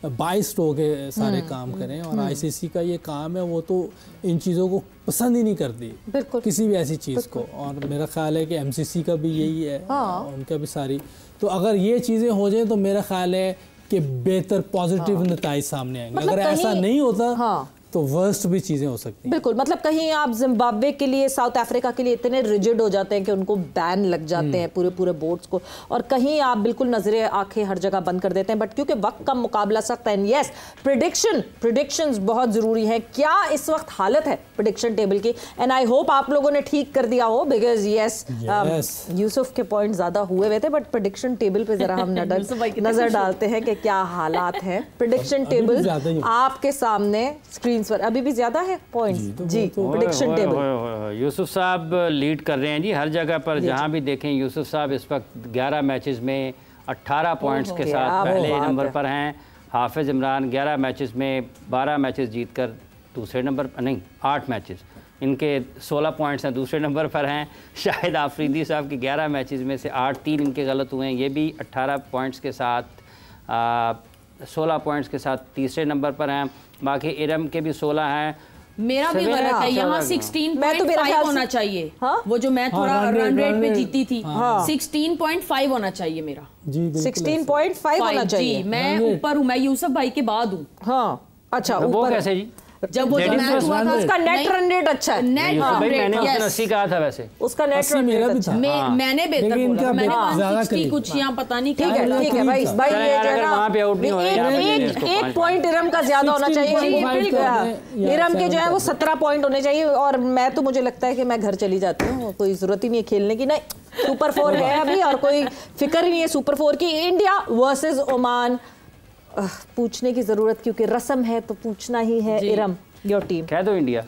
बाइस्ड हो के सारे काम करें। और ICC का ये काम है, वो तो इन चीज़ों को पसंद ही नहीं करती किसी भी ऐसी चीज़ को। और मेरा ख्याल है कि MCC का भी यही है, उनका भी सारी। तो अगर ये चीज़ें हो जाए तो मेरा ख्याल है कि बेहतर पॉजिटिव नतीजे सामने आएंगे। अगर ऐसा नहीं होता तो वर्स्ट भी चीज़ें हो सकती हैं। बिल्कुल, मतलब कहीं आप जिम्बाब्वे के लिए, साउथ अफ्रीका के लिए इतने रिजिड हो जाते हैं कि उनको बैन लग जाते हैं पूरे बोर्ड्स को, और कहीं आप बिल्कुल नजरें आंखें हर जगह बंद कर देते हैं। बट क्योंकि वक्त का मुकाबला सख्त है, यस प्रिडिक्शंस बहुत ज़रूरी है। क्या इस वक्त हालत है प्रिडिक्शन टेबल की? एंड आई होप आप लोगों ने ठीक कर दिया हो, बिकॉज यूसुफ के पॉइंट ज़्यादा हुए थे, बट प्रिडिक्शन टेबल पर ज़रा हम नज़र डालते हैं कि क्या हालात हैं। प्रिडिक्शन टेबल आपके सामने स्क्रीन पर अभी भी ज्यादा है पॉइंट्स जी। प्रेडिक्शन टेबल यूसुफ साहब लीड कर रहे हैं जी हर जगह पर। जहां भी देखें यूसुफ साहब इस वक्त 11 मैचेस में 18 पॉइंट्स के साथ पहले नंबर पर हैं। हाफिज इमरान 11 मैचेस में 12 मैचेस जीतकर दूसरे नंबर पर, नहीं 8 मैचेस, इनके 16 पॉइंट्स हैं, दूसरे नंबर पर हैं। शाहिद आफरीदी साहब के 11 मैचेस में से 8-3 इनके गलत हुए हैं, ये भी 18 पॉइंट्स के साथ 16 पॉइंट्स के साथ तीसरे नंबर पर हैं। बाकी इरम के भी 16 हैं। मेरा भी गलत है, यहाँ 16.5 होना चाहिए। वो जो मैं थोड़ा रन रेट पे जीती थी 16.5 होना चाहिए मेरा। 16.5 होना चाहिए। मैं ऊपर हूँ, मैं यूसुफ भाई के बाद हूँ। हाँ अच्छा, वो कैसे जी? जब वो मैच हुआ था उसका नेट रन रेट अच्छा है। नेट रन रेट मैंने 80 कहा था, वैसे उसका नेट रन रेट अच्छा है। मैंने बेहतर बोला, मैंने 160 कुछ यहाँ पता नहीं क्या। ठीक है भाई, ये जो है ना एक पॉइंट इरम का ज्यादा होना चाहिए। इरम के जो है वो 17 पॉइंट होने चाहिए। और मैं तो, मुझे लगता है कि मैं घर चली जाती हूँ, कोई जरूरत ही नहीं है खेलने की। नहीं, सुपर 4 है अभी और कोई फिक्र ही नहीं है सुपर 4 की। इंडिया वर्सेस ओमान, पूछने की जरूरत क्योंकि रस्म है तो पूछना ही है। Iram, your team. कह दो India.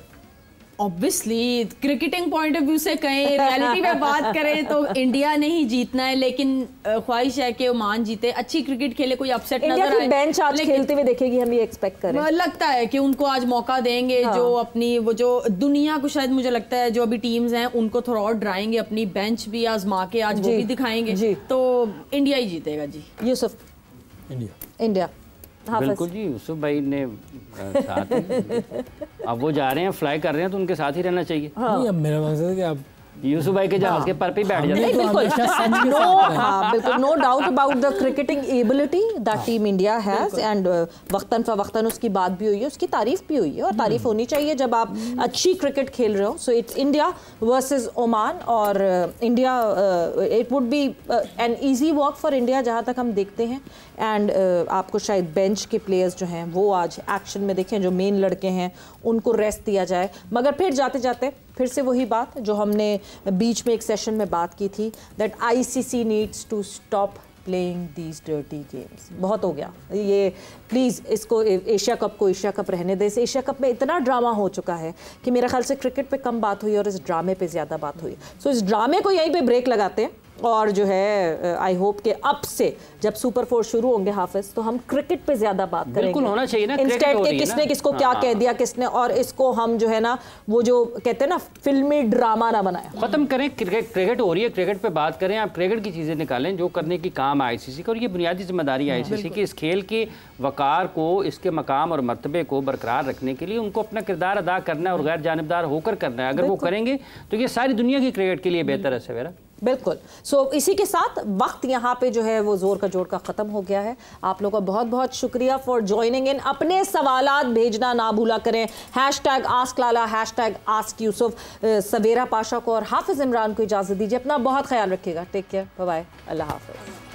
Obviously cricketing point of view से कहें, रियलिटी में बात करें तो इंडिया ने ही जीतना है, लेकिन ख्वाहिश है कि ओमान जीते, अच्छी क्रिकेट खेले, कोई अपसेट नजर आए। बेंच आज खेलते हुए देखेगी, हम ये एक्सपेक्ट करें। लगता है कि उनको आज मौका देंगे। हाँ। जो अपनी वो जो दुनिया को शायद मुझे लगता है जो अभी टीम्स हैं उनको थोड़ा और डराएंगे, अपनी बेंच भी आजमा के आज वो भी दिखाएंगे, तो इंडिया ही जीतेगा जी। यूसुफ? इंडिया। बिल्कुल जी, यूसुफ भाई ने साथ अब वो जा रहे हैं, फ्लाई कर रहे हैं, तो उनके साथ ही रहना चाहिए। नहीं, अब मेरा मकसद है कि आप यूसुफ भाई के जहाज के पर पे बैठ जाते हैं। बिल्कुल, no doubt about the cricketing ability that team India has, and वक्तन फवक्तन उसकी बात भी हुई है, उसकी तारीफ भी हुई है, और तारीफ होनी चाहिए जब आप अच्छी क्रिकेट खेल रहे हो। So it's India versus Oman, और India, it would be an easy walk for India जहाँ तक हम देखते हैं। एंड आपको शायद बेंच के प्लेयर्स जो हैं वो आज एक्शन में देखें, जो मेन लड़के हैं उनको रेस्ट दिया जाए। मगर फिर जाते जाते फिर से वही बात जो हमने बीच में एक सेशन में बात की थी, that ICC needs to stop playing these dirty games. बहुत हो गया ये, प्लीज़ इसको एशिया कप को एशिया कप रहने दे। इस एशिया कप में इतना ड्रामा हो चुका है कि मेरा ख्याल से क्रिकेट पे कम बात हुई और इस ड्रामे पे ज़्यादा बात हुई। सो इस ड्रामे को यहीं पे ब्रेक लगाते हैं, और जो है आई होप कि अब से जब सुपर 4 शुरू होंगे हाफिज, तो हम क्रिकेट पे ज्यादा बात करेंगे। बिल्कुल होना चाहिए ना, इंस्टेड के किसने किसको क्या कह दिया किसने, और इसको हम जो है ना वो जो कहते हैं ना फिल्मी ड्रामा ना बनाए, खत्म करें। क्रिकेट हो रही है, क्रिकेट पे बात करें, आप क्रिकेट की चीजें निकालें जो करने की काम है ICC का, और ये बुनियादी जिम्मेदारी है ICC की इस खेल के वकार को, इसके मकाम और मर्तबे को बरकरार रखने के लिए उनको अपना किरदार अदा करना है और गैर जानिबदार होकर करना है। अगर वो करेंगे तो ये सारी दुनिया की क्रिकेट के लिए बेहतर है। सवेरा बिल्कुल। सो इसी के साथ वक्त यहाँ पे जो है वो जोर का जोड़ का ख़त्म हो गया है। आप लोगों का बहुत बहुत शुक्रिया फॉर ज्वाइनिंग इन। अपने सवालात भेजना ना भूला करें, #AskLala, #AskYusuf। सवेरा पाशा को और हाफिज़ इमरान को इजाज़त दीजिए। अपना बहुत ख्याल रखिएगा। टेक केयर, बाय बाय, अल्लाह हाफिज़।